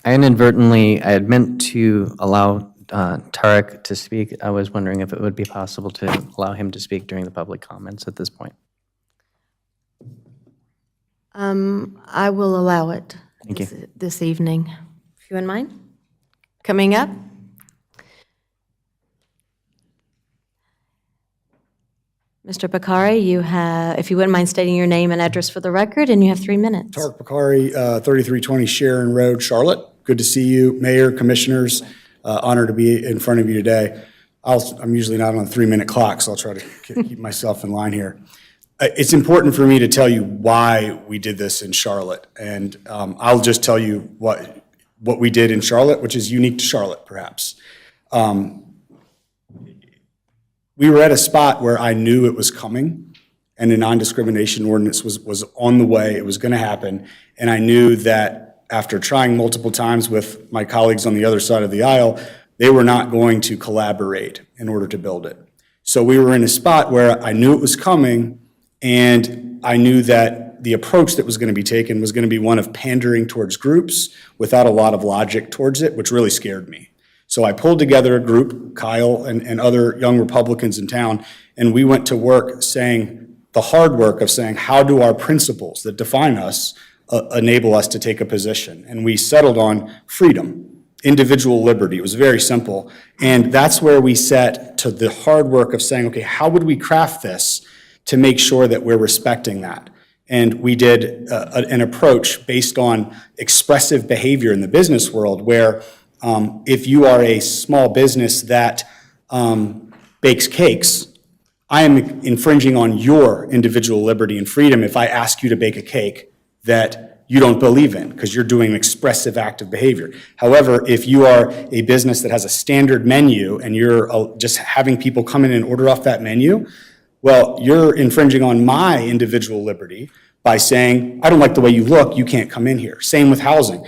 I had meant to allow Tarek to speak. I was wondering if it would be possible to allow him to speak during the public comments at this point. I will allow it. Thank you. This evening. If you wouldn't mind. Coming up. Mr. Bakari, you have, if you wouldn't mind stating your name and address for the record, and you have 3 minutes. Tarek Bakari, 3320 Sharon Road, Charlotte. Good to see you, Mayor, Commissioners. Honored to be in front of you today. I'm usually not on a 3-minute clock, so I'll try to keep myself in line here. It's important for me to tell you why we did this in Charlotte, and I'll just tell you what we did in Charlotte, which is unique to Charlotte, perhaps. We were at a spot where I knew it was coming, and a non-discrimination ordinance was on the way. It was going to happen, and I knew that after trying multiple times with my colleagues on the other side of the aisle, they were not going to collaborate in order to build it. So we were in a spot where I knew it was coming, and I knew that the approach that was going to be taken was going to be one of pandering towards groups without a lot of logic towards it, which really scared me. So I pulled together a group, Kyle and other young Republicans in town, and we went to work saying, the hard work of saying, how do our principles that define us enable us to take a position? And we settled on freedom, individual liberty. It was very simple. And that's where we set to the hard work of saying, okay, how would we craft this to make sure that we're respecting that? And we did an approach based on expressive behavior in the business world where if you are a small business that bakes cakes, I am infringing on your individual liberty and freedom if I ask you to bake a cake that you don't believe in because you're doing an expressive act of behavior. However, if you are a business that has a standard menu and you're just having people come in and order off that menu, well, you're infringing on my individual liberty by saying, I don't like the way you look, you can't come in here. Same with housing.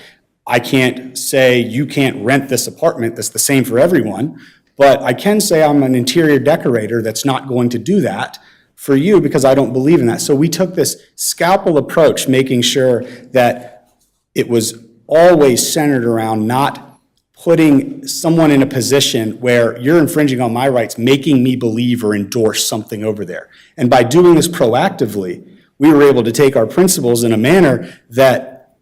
I can't say you can't rent this apartment that's the same for everyone, but I can say I'm an interior decorator that's not going to do that for you because I don't believe in that. So we took this scalpel approach, making sure that it was always centered around not putting someone in a position where you're infringing on my rights, making me believe or endorse something over there. And by doing this proactively, we were able to take our principles in a manner that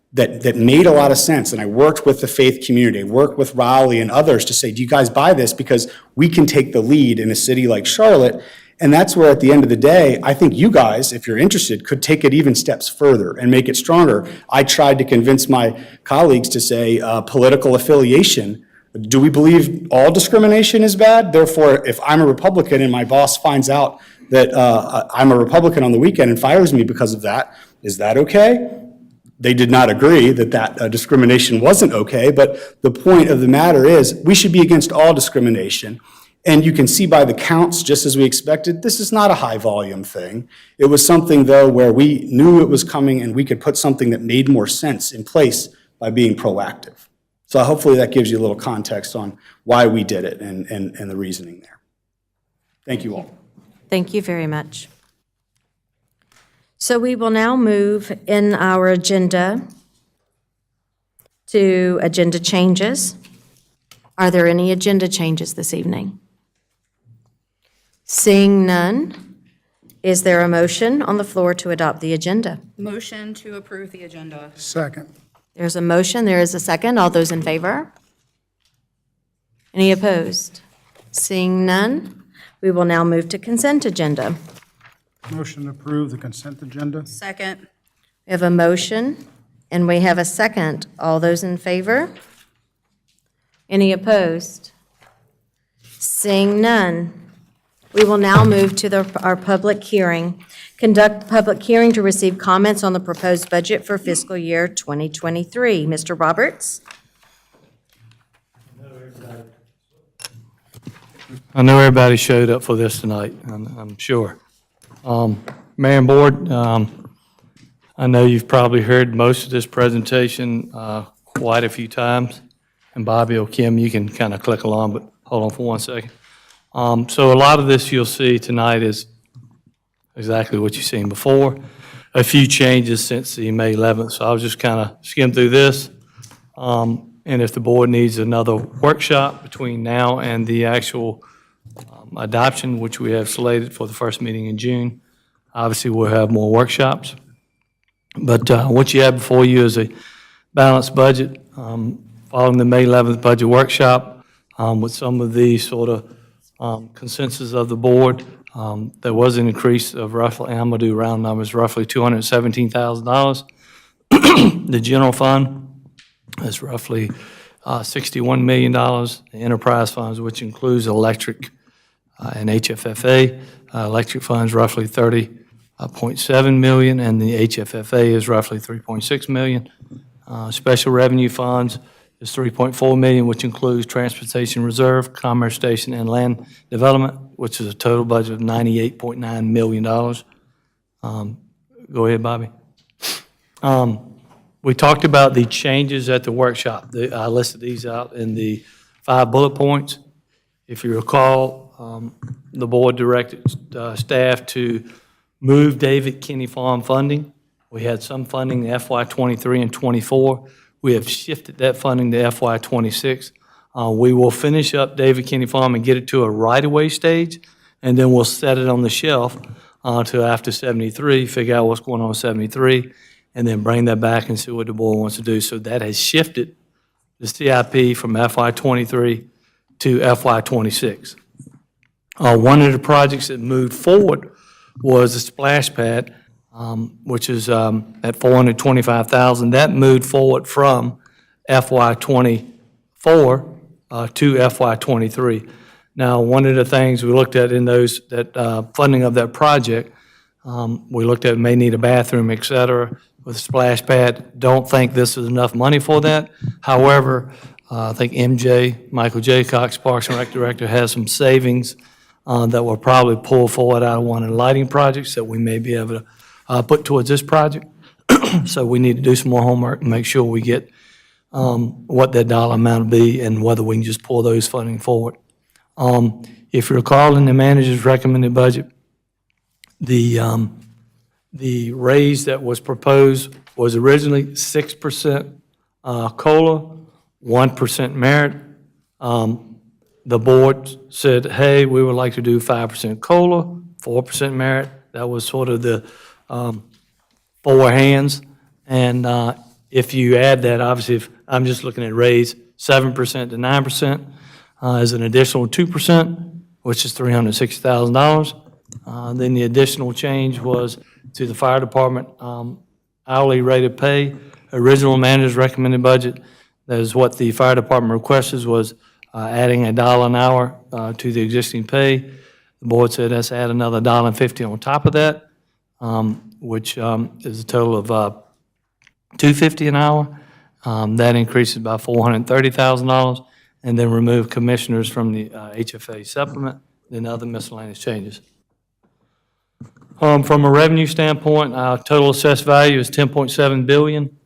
made a lot of sense. And I worked with the faith community, I worked with Raleigh and others to say, do you guys buy this? Because we can take the lead in a city like Charlotte. And that's where at the end of the day, I think you guys, if you're interested, could take it even steps further and make it stronger. I tried to convince my colleagues to say political affiliation. Do we believe all discrimination is bad? Therefore, if I'm a Republican and my boss finds out that I'm a Republican on the weekend and fires me because of that, is that okay? They did not agree that discrimination wasn't okay, but the point of the matter is we should be against all discrimination. And you can see by the counts, just as we expected, this is not a high volume thing. It was something, though, where we knew it was coming and we could put something that made more sense in place by being proactive. So hopefully that gives you a little context on why we did it and the reasoning there. Thank you all. Thank you very much. So we will now move in our agenda to agenda changes. Are there any agenda changes this evening? Seeing none, is there a motion on the floor to adopt the agenda? Motion to approve the agenda. Second. There's a motion, there is a second. All those in favor? Any opposed? Seeing none, we will now move to consent agenda. Motion to approve the consent agenda. Second. We have a motion and we have a second. All those in favor? Any opposed? Seeing none, we will now move to our public hearing. Conduct public hearing to receive comments on the proposed budget for fiscal year 2023. Mr. Roberts? I know everybody showed up for this tonight, I'm sure. Mayor and Board, I know you've probably heard most of this presentation quite a few times. And Bobby or Kim, you can kind of click along, but hold on for 1 second. So a lot of this you'll see tonight is exactly what you've seen before. A few changes since the May 11th, so I'll just kind of skim through this. And if the board needs another workshop between now and the actual adoption, which we have slated for the first meeting in June, obviously we'll have more workshops. But what you have before you is a balanced budget. Following the May 11th budget workshop, with some of the sort of consensus of the board, there was an increase of roughly, and I'm going to do round numbers, roughly $217,000. The general fund is roughly $61 million. The enterprise funds, which includes electric and HFFA, electric funds roughly $30.7 million, and the HFFA is roughly $3.6 million. Special revenue funds is $3.4 million, which includes transportation reserve, commerce station, and land development, which is a total budget of $98.9 million. Go ahead, Bobby. We talked about the changes at the workshop. I listed these out in the 5 bullet points. If you recall, the board directed staff to move David Kinney Farm funding. We had some funding in FY23 and 24. We have shifted that funding to FY26. We will finish up David Kinney Farm and get it to a right-of-way stage, and then we'll set it on the shelf until after 73, figure out what's going on with 73, and then bring that back and see what the board wants to do. So that has shifted the CIP from FY23 to FY26. One of the projects that moved forward was the splash pad. which is at $425,000. That moved forward from FY '24 to FY '23. Now, one of the things we looked at in those, that funding of that project, we looked at may need a bathroom, et cetera, with a splash pad. Don't think this is enough money for that. However, I think Michael J. Cox, Parks and Rec Director, has some savings that will probably pull forward out of one of the lighting projects that we may be able to put towards this project. So we need to do some more homework and make sure we get what that dollar amount will be and whether we can just pull those funding forward. If you recall, in the manager's recommended budget, the raise that was proposed was originally 6% COLA, 1% merit. The board said, hey, we would like to do 5% COLA, 4% merit. That was sort of the four hands. And if you add that, obviously, if I'm just looking at raise 7% to 9%, is an additional 2%, which is $360,000. Then the additional change was to the fire department hourly rate of pay. Original manager's recommended budget, that is what the fire department requested, was adding $1 an hour to the existing pay. The board said let's add another $1.50 on top of that, which is a total of $2.50 an hour. That increases by $430,000, and then remove commissioners from the HFA supplement, then other miscellaneous changes. From a revenue standpoint, our total assessed value is $10.7 billion.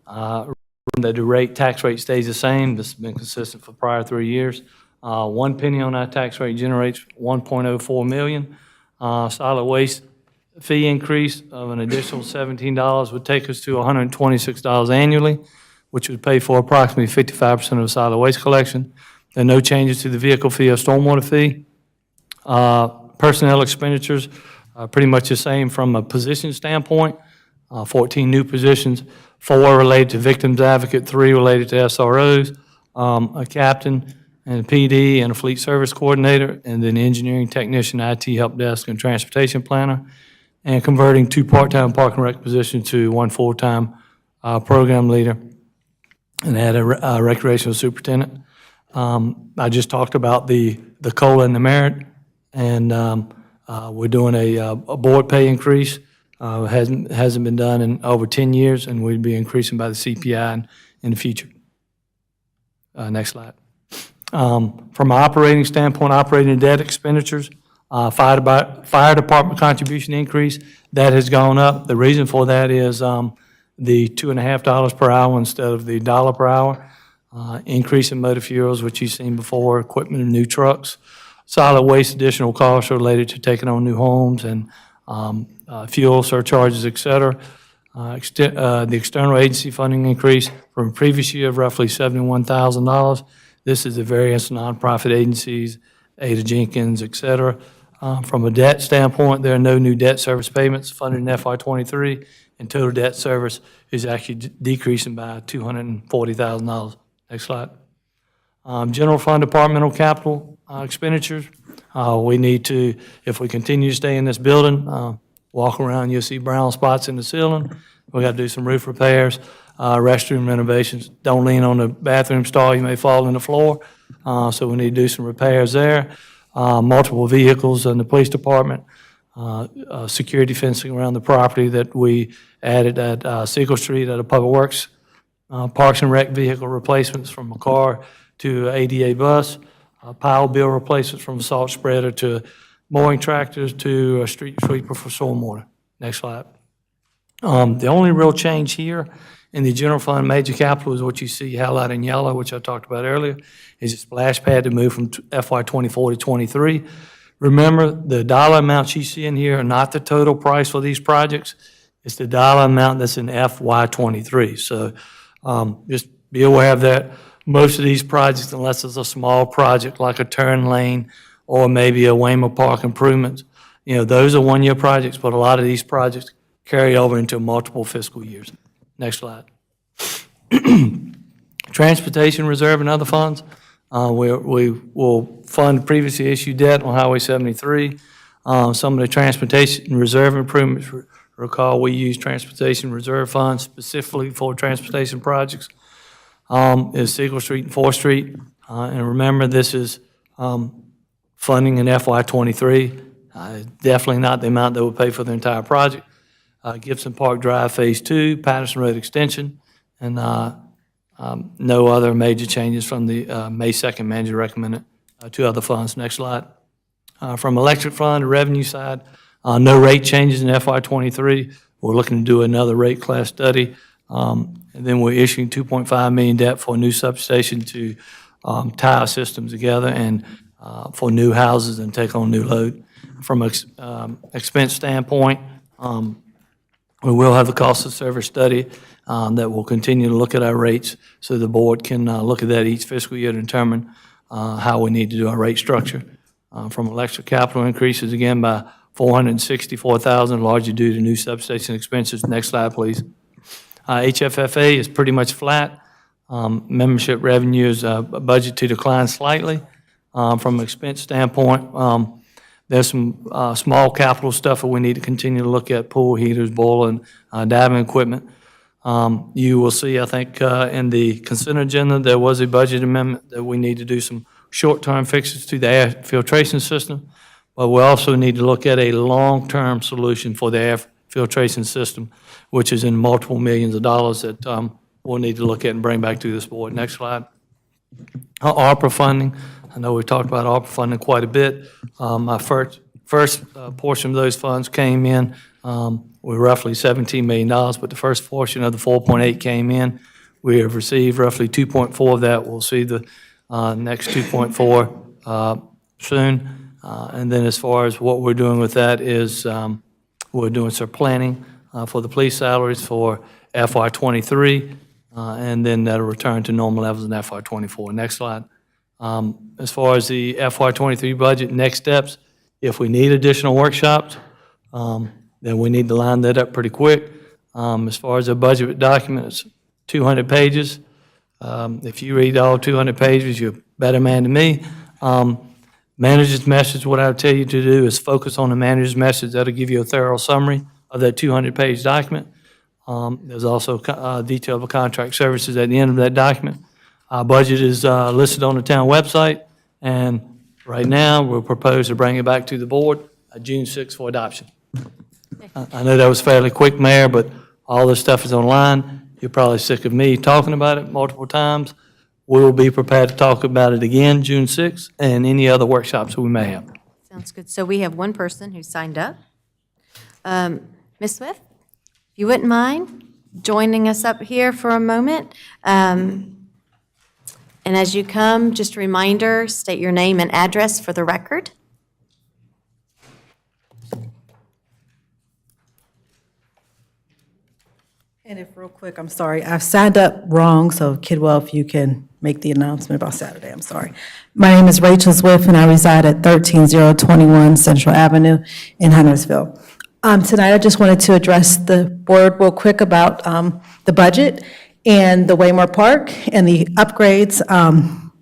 The tax rate stays the same. This has been consistent for prior 3 years. 1 penny on our tax rate generates $1.04 million. Solid waste fee increase of an additional $17 would take us to $126 annually, which would pay for approximately 55% of the solid waste collection. There are no changes to the vehicle fee or stormwater fee. Personnel expenditures are pretty much the same from a position standpoint. 14 new positions, 4 related to victims advocate, 3 related to SROs, a captain and a PD and a fleet service coordinator, and then engineering technician, IT help desk, and transportation planner, and converting 2 part-time park and rec positions to 1 full-time program leader, and add a recreational superintendent. I just talked about the COLA and the merit, and we're doing a board pay increase. Hasn't been done in over 10 years, and we'd be increasing by the CPI in the future. Next slide. From an operating standpoint, operating debt expenditures, fire department contribution increase, that has gone up. The reason for that is the $2.50 per hour instead of the $1 per hour. Increase in motor fuels, which you've seen before, equipment and new trucks. Solid waste additional costs related to taking on new homes and fuel surcharges, et cetera. The external agency funding increase from previous year of roughly $71,000. This is the various nonprofit agencies, Ada Jenkins, et cetera. From a debt standpoint, there are no new debt service payments funded in FY '23, and total debt service is actually decreasing by $240,000. Next slide. General fund departmental capital expenditures. We need to, if we continue to stay in this building, walk around, you'll see brown spots in the ceiling. We got to do some roof repairs, restroom renovations. Don't lean on the bathroom stall, you may fall on the floor. So we need to do some repairs there. Multiple vehicles in the police department. Security fencing around the property that we added at Siegel Street at a Public Works. Parks and Rec vehicle replacements from a car to ADA bus. Pile bill replacements from a salt spreader to mowing tractors to a street sweeper for stormwater. Next slide. The only real change here in the general fund major capital is what you see highlighted in yellow, which I talked about earlier, is a splash pad to move from FY '24 to '23. Remember, the dollar amounts you see in here are not the total price for these projects. It's the dollar amount that's in FY '23. So just be aware of that. Most of these projects, unless it's a small project like a turn lane or maybe a Waymo Park improvements, those are one-year projects, but a lot of these projects carry over into multiple fiscal years. Next slide. Transportation reserve and other funds. We will fund previously issued debt on Highway 73. Some of the transportation reserve improvements Recall, we use transportation reserve funds specifically for transportation projects, is Siegel Street and 4th Street. And remember, this is funding in FY23. Definitely not the amount that will pay for the entire project. Gibson Park Drive Phase 2, Patterson Road Extension, and no other major changes from the May 2nd manager recommended 2 other funds. Next slide. From electric fund, the revenue side, no rate changes in FY23. We're looking to do another rate class study. And then we're issuing $2.5 million debt for a new substation to tie our systems together and for new houses and take on new load. From an expense standpoint, we will have the cost of service study that will continue to look at our rates so the board can look at that each fiscal year to determine how we need to do our rate structure. From electric capital increases again by $464,000, largely due to new substation expenses. Next slide, please. HFFA is pretty much flat. Membership revenue is budgeted to decline slightly. From an expense standpoint, there's some small capital stuff that we need to continue to look at, pool heaters, boiler, and diving equipment. You will see, I think, in the consent agenda, there was a budget amendment that we need to do some short-term fixes to the air filtration system, but we also need to look at a long-term solution for the air filtration system, which is in multiple millions of dollars that we'll need to look at and bring back to this board. Next slide. ARPA funding. I know we've talked about ARPA funding quite a bit. My first portion of those funds came in with roughly $17 million, but the first portion of the 4.8 came in. We have received roughly 2.4 of that. We'll see the next 2.4 soon. And then as far as what we're doing with that is we're doing some planning for the police salaries for FY23, and then that'll return to normal levels in FY24. Next slide. As far as the FY23 budget, next steps, if we need additional workshops, then we need to line that up pretty quick. As far as the budget document, it's 200 pages. If you read all 200 pages, you're a better man than me. Manager's message, what I would tell you to do is focus on the manager's message. That'll give you a thorough summary of that 200-page document. There's also detail of contract services at the end of that document. Our budget is listed on the town website, and right now we'll propose to bring it back to the board June 6th for adoption. I know that was fairly quick, Mayor, but all this stuff is online. You're probably sick of me talking about it multiple times. We will be prepared to talk about it again June 6th and any other workshops we may have. Sounds good. So we have one person who signed up. Ms. Smith, if you wouldn't mind joining us up here for a moment. And as you come, just a reminder, state your name and address for the record. And if real quick, I'm sorry, I've signed up wrong, so Kidwell, if you can make the announcement about Saturday, I'm sorry. My name is Rachel Swift, and I reside at 13021 Central Avenue in Huntersville. Tonight, I just wanted to address the board real quick about the budget and the Waymore Park and the upgrades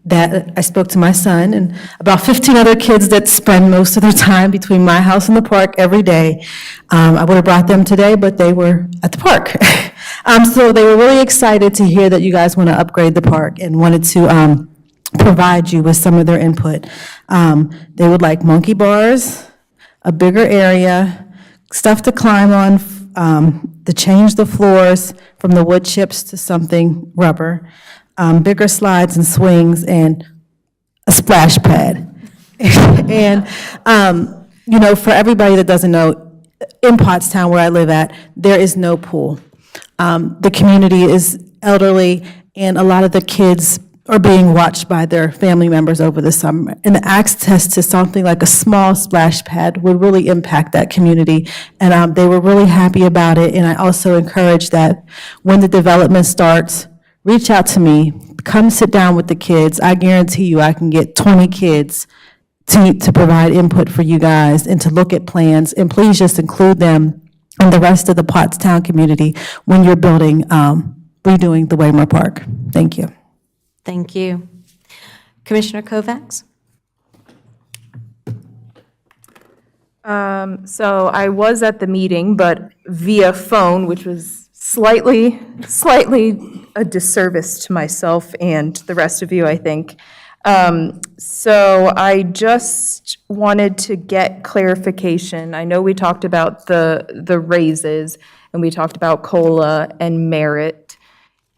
that I spoke to my son and about 15 other kids that spend most of their time between my house and the park every day. I would have brought them today, but they were at the park. So they were really excited to hear that you guys want to upgrade the park and wanted to provide you with some of their input. They would like monkey bars, a bigger area, stuff to climb on, to change the floors from the wood chips to something rubber, bigger slides and swings, and a splash pad. And, you know, for everybody that doesn't know, in Pottstown, where I live at, there is no pool. The community is elderly, and a lot of the kids are being watched by their family members over the summer. And the access to something like a small splash pad would really impact that community. And they were really happy about it. And I also encourage that when the development starts, reach out to me, come sit down with the kids. I guarantee you I can get 20 kids to provide input for you guys and to look at plans. And please just include them and the rest of the Pottstown community when you're building, redoing the Waymore Park. Thank you. Thank you. Commissioner Kovacs? So I was at the meeting, but via phone, which was slightly a disservice to myself and the rest of you, I think. So I just wanted to get clarification. I know we talked about the raises, and we talked about COLA and merit.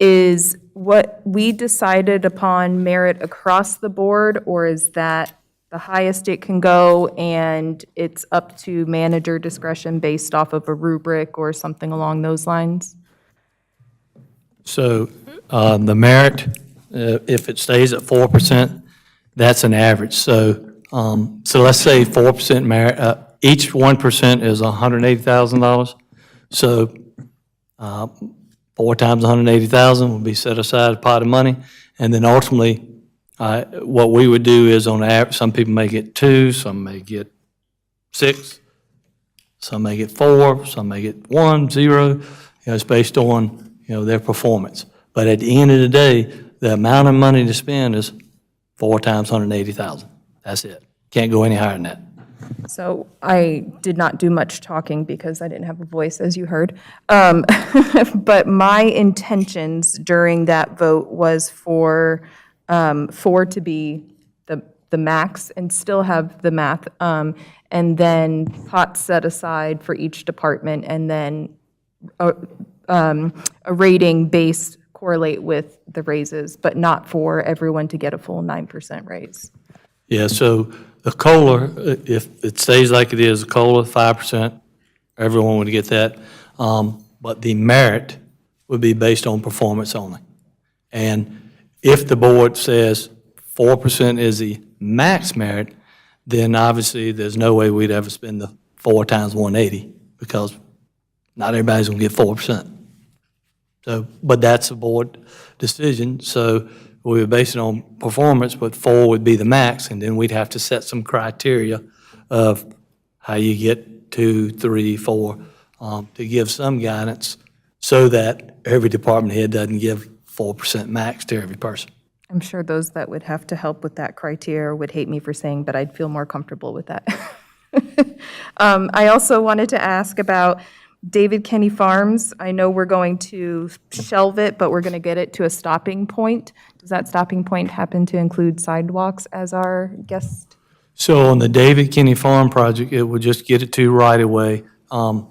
Is what we decided upon merit across the board, or is that the highest it can go, and it's up to manager discretion based off of a rubric or something along those lines? So the merit, if it stays at 4%, that's an average. So let's say 4% merit, each 1% is $180,000. So 4 times 180,000 will be set aside a pot of money, and then ultimately, what we would do is on average, some people may get 2, some may get 6, some may get 4, some may get 1, 0. It's based on, their performance. But at the end of the day, the amount of money to spend is 4 times 180,000. That's it. Can't go any higher than that. So I did not do much talking because I didn't have a voice, as you heard. But my intentions during that vote was for 4 to be the max and still have the math, and then pots set aside for each department, and then a rating based correlate with the raises, but not for everyone to get a full 9% raise. Yeah, so the COLA, if it stays like it is, COLA 5%, everyone would get that. But the merit would be based on performance only. And if the board says 4% is the max merit, then obviously there's no way we'd ever spend the 4 times 180 because not everybody's going to get 4%. So, but that's a board decision. So we would base it on performance, but 4 would be the max, and then we'd have to set some criteria of how you get 2, 3, 4 to give some guidance so that every department head doesn't give 4% max to every person. I'm sure those that would have to help with that criteria would hate me for saying, but I'd feel more comfortable with that. I also wanted to ask about David Kinney Farms. I know we're going to shelve it, but we're going to get it to a stopping point. Does that stopping point happen to include sidewalks as our guest? So on the David Kinney Farm project, it would just get it to right-of-way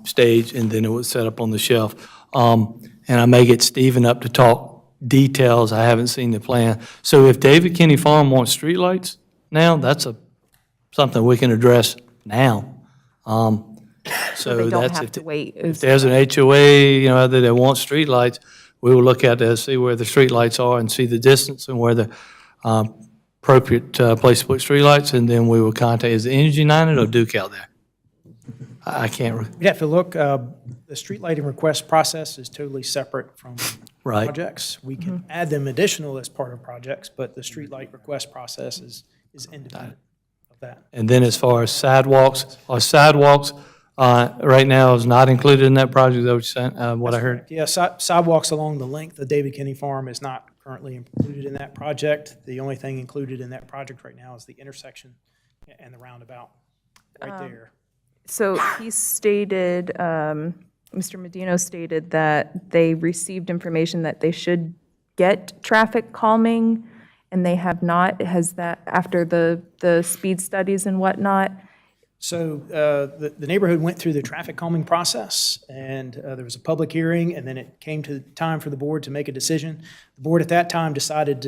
stage, and then it would set up on the shelf. And I may get Stephen up to talk details. I haven't seen the plan. So if David Kinney Farm wants streetlights now, that's something we can address now. So they don't have to wait. If there's an HOA, that they want streetlights, we will look at that, see where the streetlights are and see the distance and where the appropriate place to put streetlights, and then we will contact, is Energy United or Duke out there? I can't. We'd have to look, the street lighting request process is totally separate from Right. projects. We can add them additional as part of projects, but the street light request process is independent of that. And then as far as sidewalks, our sidewalks right now is not included in that project, that what I heard? Yeah, sidewalks along the length of David Kinney Farm is not currently included in that project. The only thing included in that project right now is the intersection and the roundabout right there. So he stated, Mr. Medino stated that they received information that they should get traffic calming, and they have not. Has that, after the speed studies and whatnot? So the neighborhood went through the traffic calming process, and there was a public hearing, and then it came to time for the board to make a decision. The board at that time decided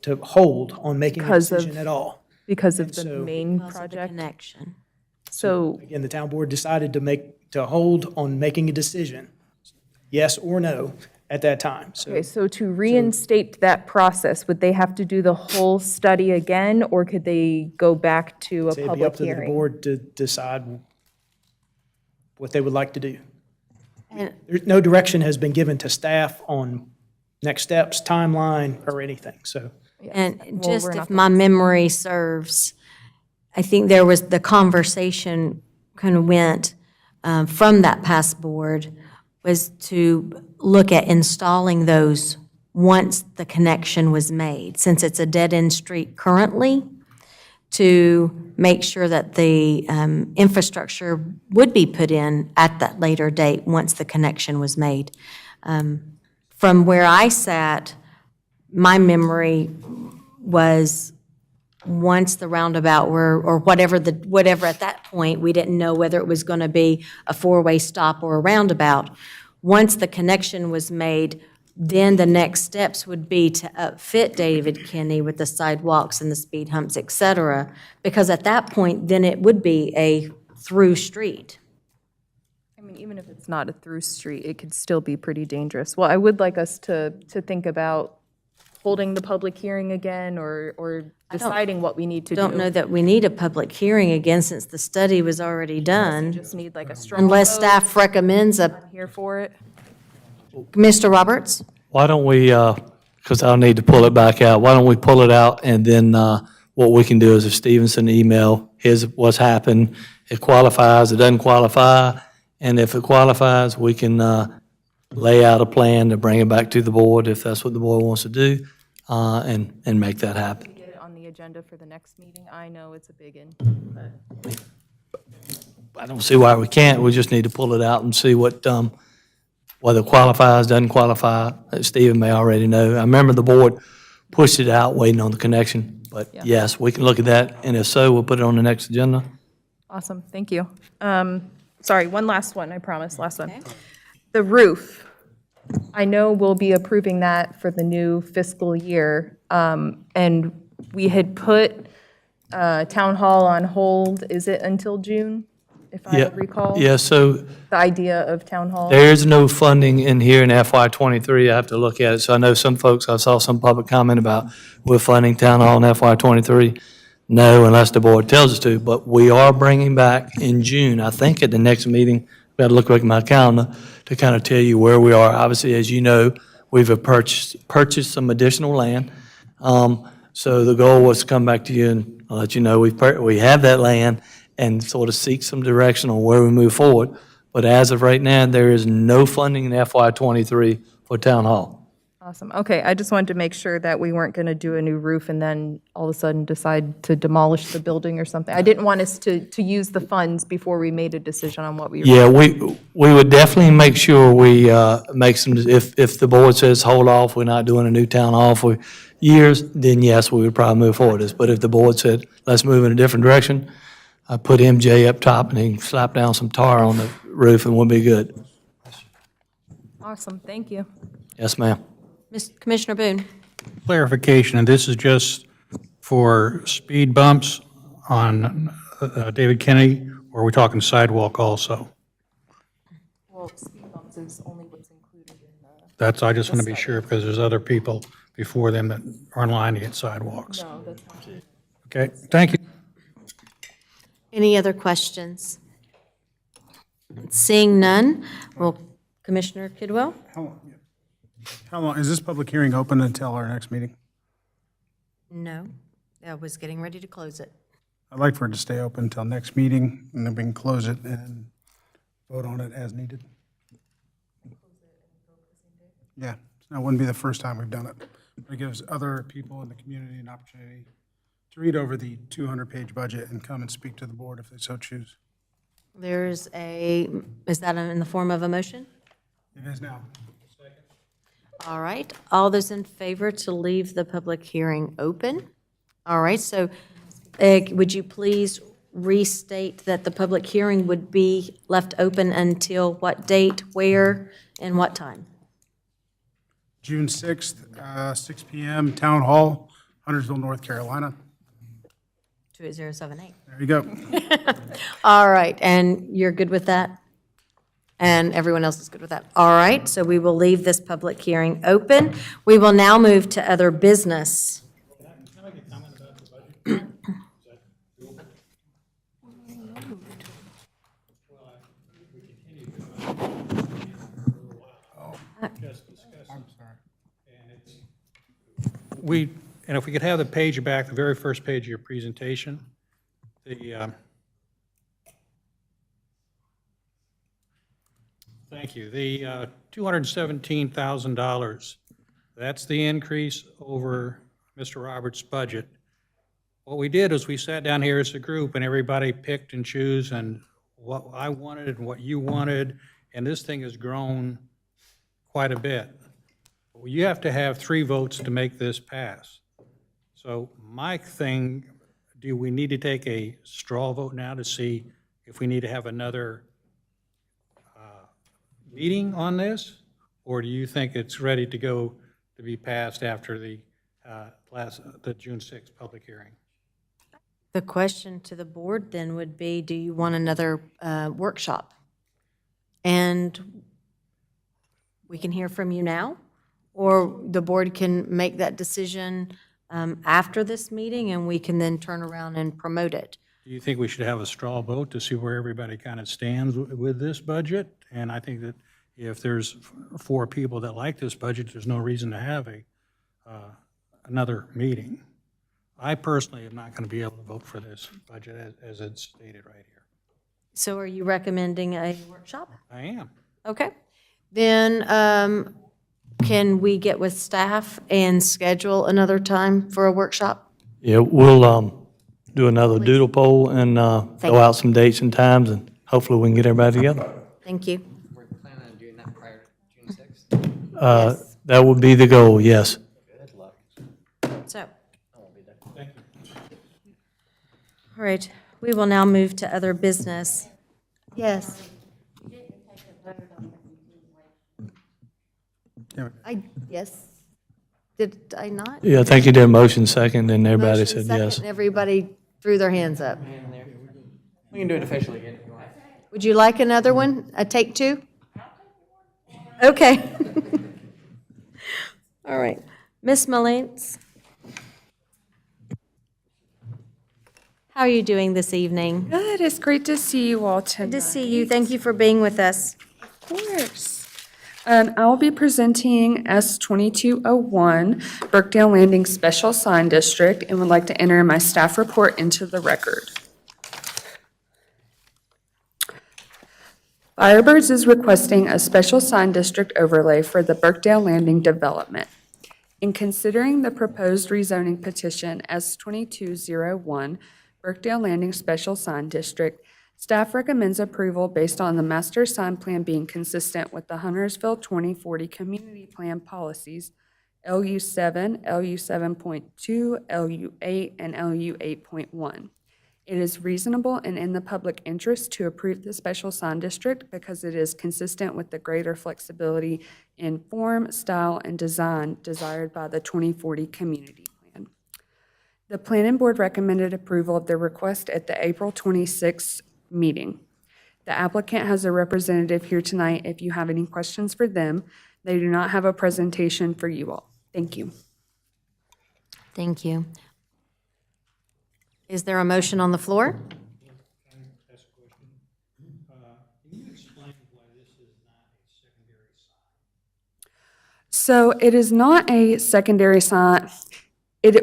to hold on making a decision at all. Because of the main project? Connection. So again, the town board decided to hold on making a decision, yes or no, at that time. Okay, so to reinstate that process, would they have to do the whole study again, or could they go back to a It'd be up public to the hearing? board to decide what they would like to do. And No direction has been given to staff on next steps, timeline, or anything, so. And Well, just we're if not my memory serves, I think there was the conversation kind of went from that past board was to look at installing those once the connection was made. Since it's a dead-end street currently, to make sure that the infrastructure would be put in at that later date once the connection was made. From where I sat, my memory was once the roundabout or whatever at that point, we didn't know whether it was going to be a four-way stop or a roundabout. Once the connection was made, then the next steps would be to upfit David Kinney with the sidewalks and the speed humps, et cetera, because at that point, then it would be a through street. I mean, even if it's not a through street, it could still be pretty dangerous. Well, I would like us to think about holding the public hearing again or deciding what we need to do. Don't know that we need a public hearing again since the study was already done. Just need like a strong Unless vote. staff recommends a, I'm here for it. Mr. Roberts? Why don't we, because I'll need to pull it back out, why don't we pull it out, and then what we can do is if Stevenson email what's happened, it qualifies, it doesn't qualify, and if it qualifies, we can lay out a plan to bring it back to the board if that's what the board wants to do, and make that happen. Get it on the agenda for the next meeting. I know it's a big one. I don't see why we can't, we just need to pull it out and see what, whether it qualifies, doesn't qualify. Stephen may already know. I remember the board pushed it out, waiting on the connection, but yes, we can look at that, and if so, we'll put it on the next agenda. Awesome, thank you. Sorry, one last one, I promise, last one. The roof. I know we'll be approving that for the new fiscal year, and we had put town hall on hold. Is it until June, if I recall? Yeah, so The idea of town hall? there is no funding in here in FY23. I have to look at it. So I know some folks, I saw some public comment about we're funding town hall in FY23. No, unless the board tells us to, but we are bringing back in June, I think at the next meeting, we got to look back at my calendar to kind of tell you where we are. Obviously, as you know, we've purchased some additional land. So the goal was to come back to you and I'll let you know we have that land and sort of seek some direction on where we move forward. But as of right now, there is no funding in FY23 for town hall. Awesome, okay, I just wanted to make sure that we weren't going to do a new roof and then all of a sudden decide to demolish the building or something. I didn't want us to use the funds before we made a decision on what we were. Yeah, we would definitely make sure we make some, if the board says hold off, we're not doing a new town hall for years, then yes, we would probably move forward. But if the board said, let's move in a different direction, I put MJ up top and he can slap down some tar on the roof and we'll be good. Awesome, thank you. Yes, ma'am. Commissioner Boone? Clarification, and this is just for speed bumps on David Kinney, or are we talking sidewalk also? Well, speed bumps is only what's included in the. That's, I just want to be sure, because there's other people before them that are in line to get sidewalks. No, that's not. Okay, thank you. Any other questions? Seeing none, well, Commissioner Kidwell? How long, is this public hearing open until our next meeting? No, I was getting ready to close it. I'd like for it to stay open until next meeting, and then we can close it and vote on it as needed. Yeah, that wouldn't be the first time we've done it. It gives other people in the community an opportunity to read over the 200-page budget and come and speak to the board if they so choose. There's is that in the form of a motion? It is now. All right, all those in favor to leave the public hearing open? All right, so would you please restate that the public hearing would be left open until what date, where, and what time? June 6th, 6 p.m., Town Hall, Huntersville, North Carolina. 28078. There you go. All right, and you're good with that? And everyone else is good with that? All right, so we will leave this public hearing open. We will now move to other business. And if we could have the page back, the very first page of your presentation, thank you. The $217,000, that's the increase over Mr. Roberts' budget. what we did is we sat down here as a group and everybody picked and chose and what I wanted and what you wanted, and this thing has grown quite a bit. You have to have 3 votes to make this pass. So my thing, do we need to take a straw vote now to see if we need to have another meeting on this? Or do you think it's ready to go to be passed after the June 6th public hearing? The question to the board then would be, do you want another workshop? And we can hear from you now, or the board can make that decision after this meeting, and we can then turn around and promote it. Do you think we should have a straw vote to see where everybody kind of stands with this budget? And I think that if there's 4 people that like this budget, there's no reason to have another meeting. I personally am not going to be able to vote for this budget as it's stated right here. So are you recommending a workshop? I am. Okay. Then can we get with staff and schedule another time for a workshop? Yeah, we'll do another doodle poll and throw out some dates and times, and hopefully we can get everybody together. Thank you. We're planning on doing that prior to June 6th? That would be the goal, yes. Good luck. So, I won't be there. Thank you. all right, we will now move to other business. Yes. Yes. Did I not? Yeah, I think you did a motion second, and everybody Motion said second, yes. Everybody threw their hands up. We can do it officially again if you want. Would you like another one? A take 2? Okay. All right. Ms. Mullins? How are you doing this evening? Good. It's great to see you all tonight. Good to see you. Thank you for being with us. Of course. I will be presenting S2201, Birkdale Landing Special Sign District, and would like to enter my staff report into the record. Firebirds is requesting a special sign district overlay for the Birkdale Landing development. In considering the proposed rezoning petition S2201, Birkdale Landing Special Sign District, staff recommends approval based on the master sign plan being consistent with the Huntersville 2040 Community Plan policies, LU7, LU7.2, LU8, and LU8.1. It is reasonable and in the public interest to approve the special sign district because it is consistent with the greater flexibility in form, style, and design desired by the 2040 Community Plan. The Planning Board recommended approval of the request at the April 26th meeting. The applicant has a representative here tonight if you have any questions for them. They do not have a presentation for you all. Thank you. Thank you. Is there a motion on the floor? So it is not a secondary sign.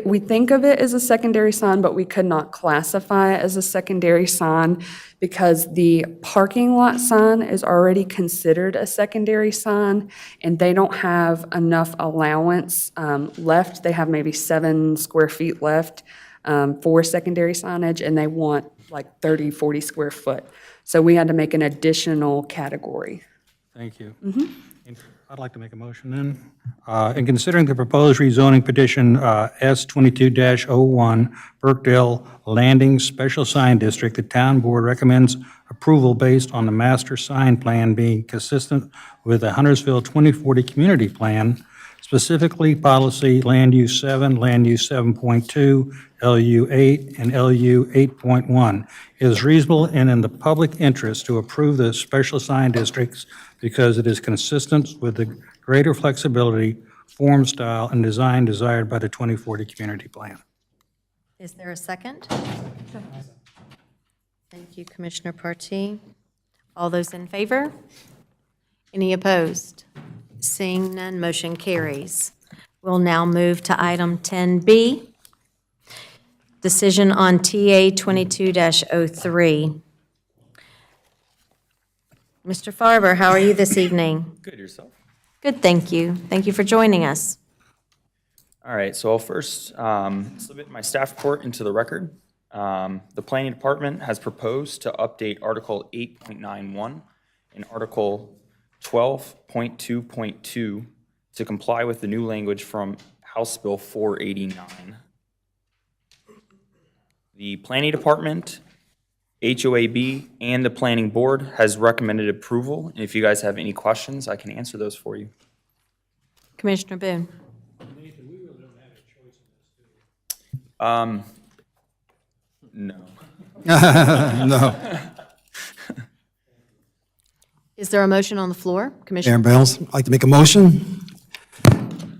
We think of it as a secondary sign, but we could not classify it as a secondary sign because the parking lot sign is already considered a secondary sign, and they don't have enough allowance left. They have maybe 7 square feet left for secondary signage, and they want like 30, 40 square foot. So we had to make an additional category. Thank you. I'd like to make a motion then. In considering the proposed rezoning petition S22-01, Birkdale Landing Special Sign District, the town board recommends approval based on the master sign plan being consistent with the Huntersville 2040 Community Plan, specifically policy Land Use 7, Land Use 7.2, LU 8, and LU 8.1. It is reasonable and in the public interest to approve the special sign districts because it is consistent with the greater flexibility, form, style, and design desired by the 2040 Community Plan. Is there a second? Thank you, Commissioner Partee. All those in favor? Any opposed? Seeing none, motion carries. We'll now move to item 10B, decision on TA 22-03. Mr. Farber, how are you this evening? Good, yourself? Good, thank you. Thank you for joining us. All right, so I'll first submit my staff report into the record. The Planning Department has proposed to update Article 8.91 and Article 12.2.2 to comply with the new language from House Bill 489. The Planning Department, HOAB, and the Planning Board has recommended approval. And if you guys have any questions, I can answer those for you. Commissioner Boone. No. No. Is there a motion on the floor? Mayor Commissioner? Bales, I'd like to make a motion.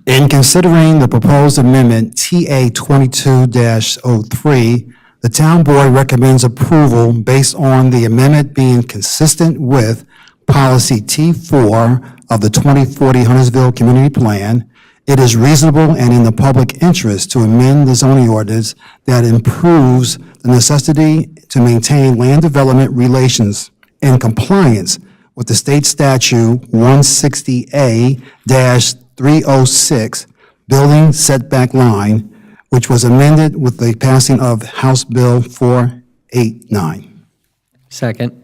In considering the proposed amendment TA 22-03, the town board recommends approval based on the amendment being consistent with policy T4 of the 2040 Huntersville Community Plan. It is reasonable and in the public interest to amend the zoning ordinance that improves the necessity to maintain land development relations in compliance with the state statute 160A-306, building setback line, which was amended with the passing of House Bill 489. Second.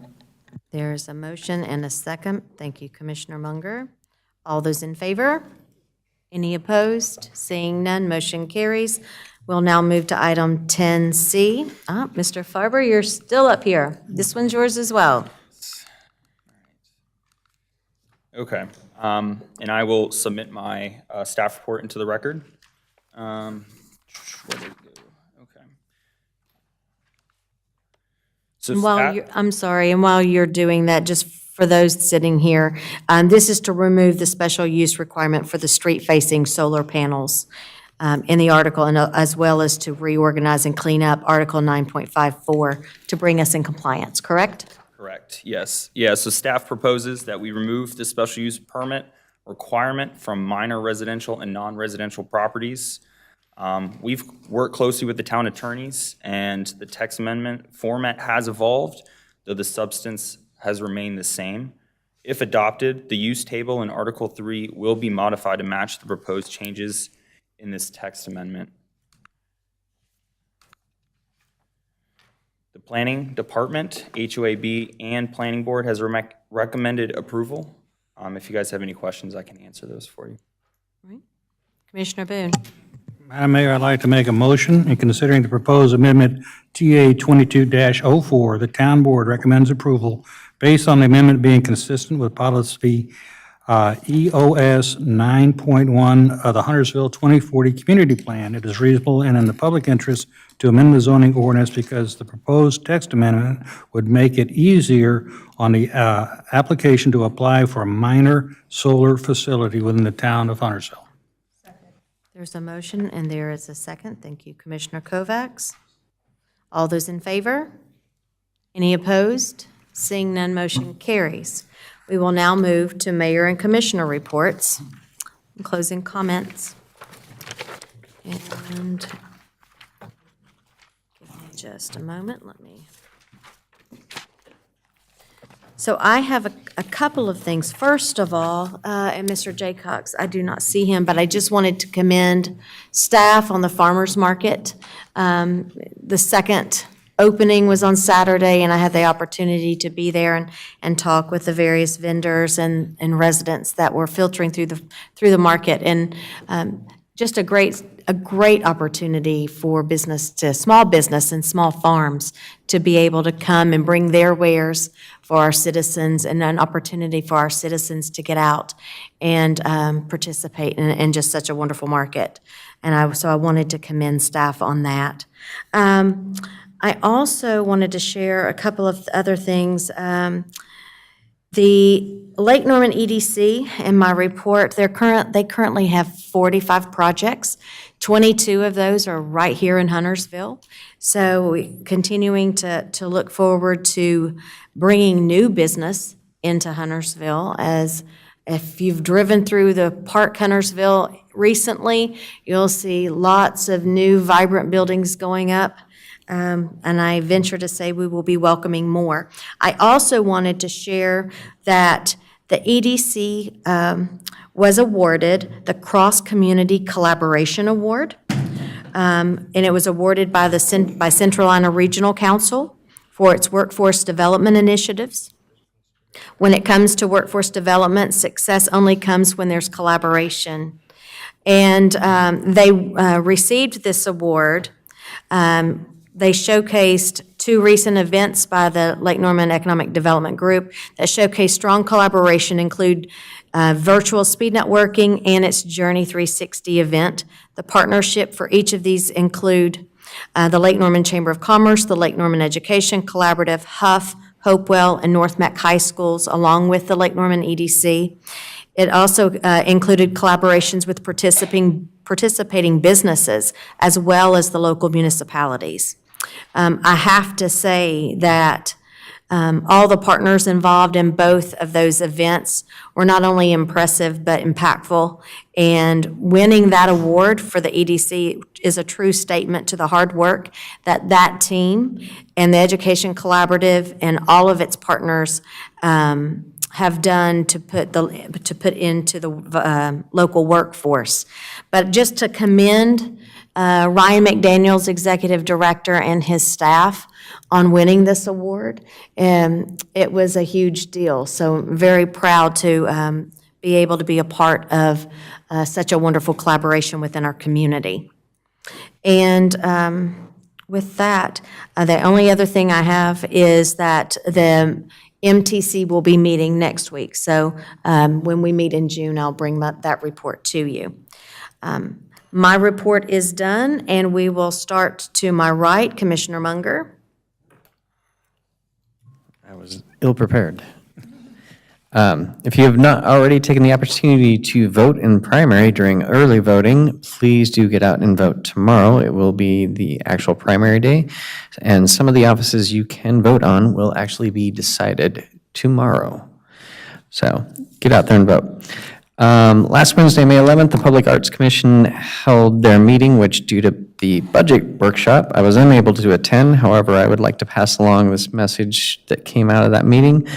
There's a motion and a second. Thank you, Commissioner Munger. All those in favor? Any opposed? Seeing none, motion carries. We'll now move to item 10C. Mr. Farber, you're still up here. This one's yours as well. Okay, and I will submit my staff report into the record. Where did it go? Okay. So And while staff- you're, I'm sorry, and while you're doing that, just for those sitting here, this is to remove the special use requirement for the street-facing solar panels in the article, and as well as to reorganize and clean up Article 9.54 to bring us in compliance, correct? Correct, yes. Yeah, so staff proposes that we remove the special use permit requirement from minor residential and non-residential properties. We've worked closely with the town attorneys, and the text amendment format has evolved, though the substance has remained the same. If adopted, the use table in Article 3 will be modified to match the proposed changes in this text amendment. The Planning Department, HOAB, and Planning Board has recommended approval. If you guys have any questions, I can answer those for you. Commissioner Boone. Madam Mayor, I'd like to make a motion in considering the proposed amendment TA 22-04. The town board recommends approval based on the amendment being consistent with policy EOS 9.1 of the Huntersville 2040 Community Plan. It is reasonable and in the public interest to amend the zoning ordinance because the proposed text amendment would make it easier on the application to apply for a minor solar facility within the town of Huntersville. There's a motion and there is a second. Thank you, Commissioner Kovacs. All those in favor? Any opposed? Seeing none, motion carries. We will now move to mayor and commissioner reports and closing comments. And give me just a moment. So I have a couple of things. First of all, and Mr. Jaycox, I do not see him, but I just wanted to commend staff on the farmers market. The second opening was on Saturday, and I had the opportunity to be there and talk with the various vendors and residents that were filtering through the market. And just a great opportunity for small business and small farms to be able to come and bring their wares for our citizens, and an opportunity for our citizens to get out and participate in just such a wonderful market. And so I wanted to commend staff on that. I also wanted to share a couple of other things. The Lake Norman EDC, in my report, they currently have 45 projects. 22 of those are right here in Huntersville. So we're continuing to look forward to bringing new business into Huntersville. As if you've driven through the Park Huntersville recently, you'll see lots of new vibrant buildings going up. And I venture to say we will be welcoming more. I also wanted to share that The EDC was awarded the Cross Community Collaboration Award, and it was awarded by by Central Iowa Regional Council for its workforce development initiatives. When it comes to workforce development, success only comes when there's collaboration. And they received this award. They showcased 2 recent events by the Lake Norman Economic Development Group that showcase strong collaboration, include virtual speed networking and its Journey 360 event. The partnership for each of these include the Lake Norman Chamber of Commerce, the Lake Norman Education Collaborative, Huff, Hopewell, and North Mac High Schools, along with the Lake Norman EDC. It also included collaborations with participating businesses as well as the local municipalities. I have to say that all the partners involved in both of those events were not only impressive but impactful, and winning that award for the EDC is a true statement to the hard work that that team and the Education Collaborative and all of its partners have done to put into the local workforce. But just to commend Ryan McDaniels, Executive Director, and his staff on winning this award. It was a huge deal, so I'm very proud to be able to be a part of such a wonderful collaboration within our community. And with that, the only other thing I have is that the MTC will be meeting next week. So when we meet in June, I'll bring that report to you. My report is done, and we will start to my right, Commissioner Munger. I was ill-prepared. If you have not already taken the opportunity to vote in primary during early voting, please do get out and vote tomorrow. It will be the actual primary day, and some of the offices you can vote on will actually be decided tomorrow. So get out there and vote. Last Wednesday, May 11th, the Public Arts Commission held their meeting, which due to the budget workshop, I was unable to attend. However, I would like to pass along this message that came out of that meeting.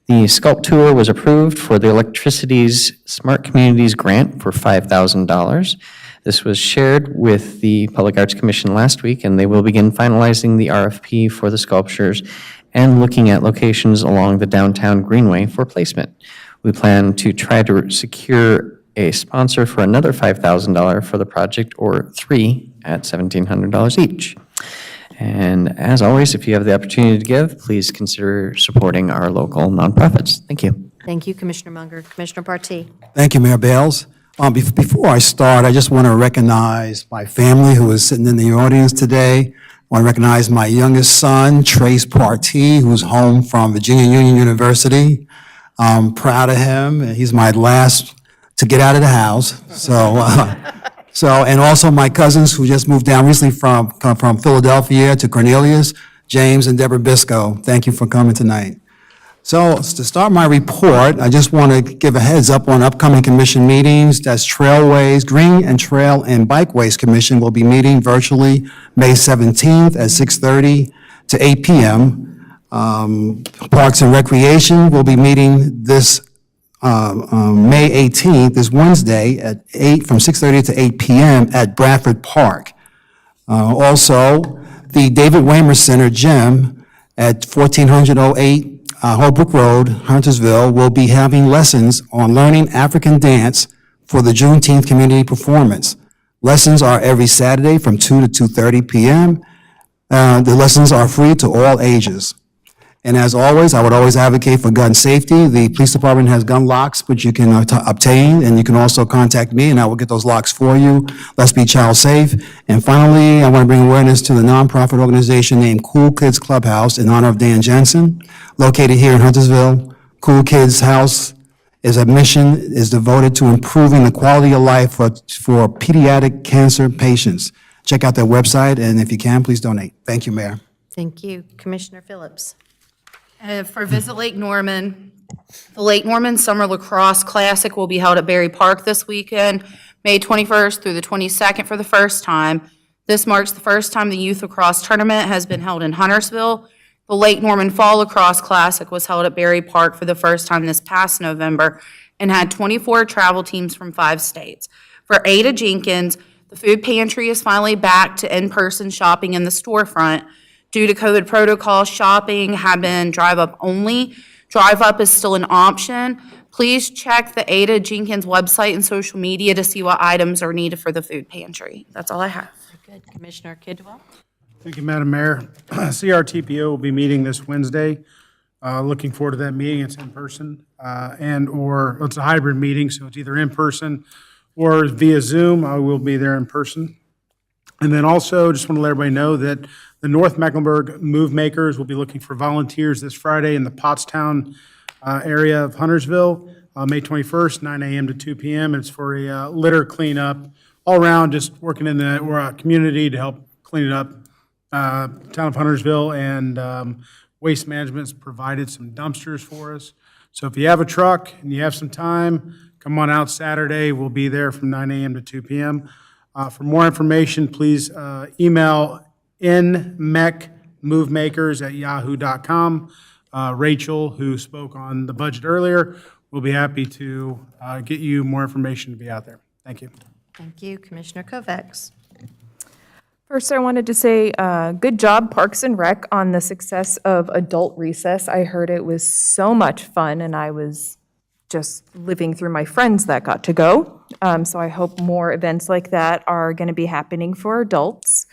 The Sculpt Tour was approved for the Electricity's Smart Communities Grant for $5,000. This was shared with the Public Arts Commission last week, and they will begin finalizing the RFP for the sculptures and looking at locations along the downtown greenway for placement. We plan to try to secure a sponsor for another $5,000 for the project, or 3 at $1,700 each. And as always, if you have the opportunity to give, please consider supporting our local nonprofits. Thank you. Thank you, Commissioner Munger. Commissioner Partee. Thank you, Mayor Bales. Before I start, I just want to recognize my family who is sitting in the audience today. I want to recognize my youngest son, Trace Partee, who's home from Virginia Union University. I'm proud of him. He's my last to get out of the house. And also my cousins who just moved down recently from Philadelphia to Cornelius, James and Deborah Bisco. Thank you for coming tonight. So to start my report, I just want to give a heads up on upcoming commission meetings. That's Trailways, Green and Trail and Bikeways Commission will be meeting virtually May 17th at 6:30 to 8 p.m. Parks and Recreation will be meeting this May 18th, this Wednesday, from 6:30 to 8 p.m. at Bradford Park. Also, the David Waymer Center Gym at 1408 Holbrook Road, Huntersville, will be having lessons on learning African dance for the Juneteenth community performance. Lessons are every Saturday from 2 to 2:30 p.m. The lessons are free to all ages. And as always, I would always advocate for gun safety. The police department has gun locks, which you can obtain, and you can also contact me, and I will get those locks for you. Let's be child safe. And finally, I want to bring awareness to the nonprofit organization named Cool Kids Clubhouse in honor of Dan Jensen, located here in Huntersville. Cool Kids House is devoted to improving the quality of life for pediatric cancer patients. Check out their website, and if you can, please donate. Thank you, Mayor. Thank you. Commissioner Phillips. For Visit Lake Norman, the Lake Norman Summer Lacrosse Classic will be held at Berry Park this weekend, May 21st through the 22nd for the first time. This marks the first time the youth lacrosse tournament has been held in Huntersville. The Lake Norman Fall Lacrosse Classic was held at Berry Park for the first time this past November and had 24 travel teams from 5 states. For Ada Jenkins, the food pantry is finally back to in-person shopping in the storefront. Due to COVID protocols, shopping have been drive-up only. Drive-up is still an option. Please check the Ada Jenkins website and social media to see what items are needed for the food pantry. That's all I have. Good. Commissioner Kidwell? Thank you, Madam Mayor. CRTPO will be meeting this Wednesday. Looking forward to that meeting. It's in person and/or it's a hybrid meeting, so it's either in person or via Zoom. I will be there in person. And then also, just want to let everybody know that the North Mecklenburg Move Makers will be looking for volunteers this Friday in the Pottstown area of Huntersville, May 21st, 9 a.m. to 2 p.m. It's for a litter cleanup, all around, just working in the community to help clean it up. Town of Huntersville and Waste Management's provided some dumpsters for us. So if you have a truck and you have some time, come on out Saturday. We'll be there from 9 a.m. to 2 p.m. For more information, please email nmecmovemakers@yahoo.com. Rachel, who spoke on the budget earlier, will be happy to get you more information to be out there. Thank you. Thank you. Commissioner Kovacs? First, I wanted to say, good job, Parks and Rec, on the success of Adult Recess. I heard it was so much fun, and I was just living through my friends that got to go. So I hope more events like that are going to be happening for adults.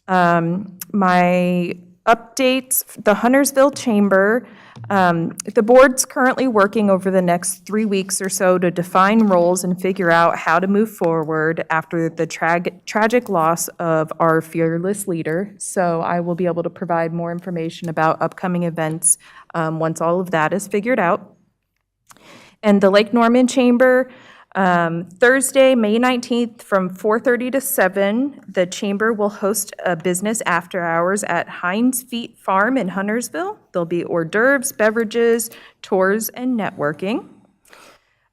My updates, the Huntersville Chamber, the board's currently working over the next 3 weeks or so to define roles and figure out how to move forward after the tragic loss of our fearless leader. So I will be able to provide more information about upcoming events once all of that is figured out. And the Lake Norman Chamber, Thursday, May 19th, from 4:30 to 7, the Chamber will host a business after hours at Heinz Feet Farm in Huntersville. There'll be hors d'oeuvres, beverages, tours, and networking.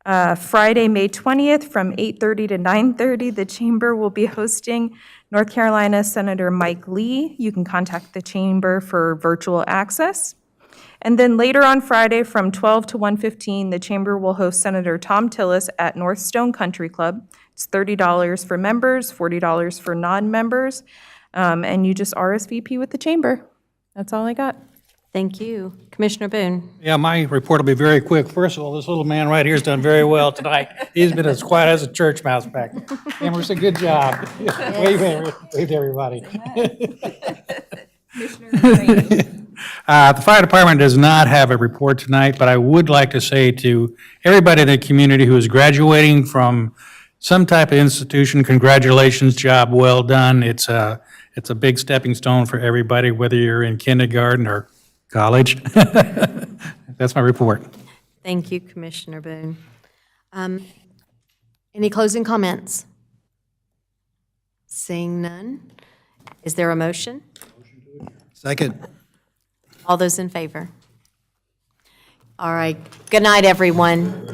Friday, May 20th, from 8:30 to 9:30, the Chamber will be hosting North Carolina Senator Mike Lee. You can contact the Chamber for virtual access. And then later on Friday, from 12 to 1:15, the Chamber will host Senator Tom Tillis at North Stone Country Club. It's $30 for members, $40 for non-members, and you just RSVP with the Chamber. That's all I got. Thank you. Commissioner Boone? Yeah, my report will be very quick. First of all, this little man right here has done very well tonight. He's been as quiet as a church mouse back there. Emerson, good job. Wave to everybody. The fire department does not have a report tonight, but I would like to say to everybody in the community who is graduating from some type of institution, congratulations, job well done. It's a big stepping stone for everybody, whether you're in kindergarten or college. That's my report. Thank you, Commissioner Boone. Any closing comments? Seeing none, is there a motion? Second. All those in favor? All right. Good night, everyone.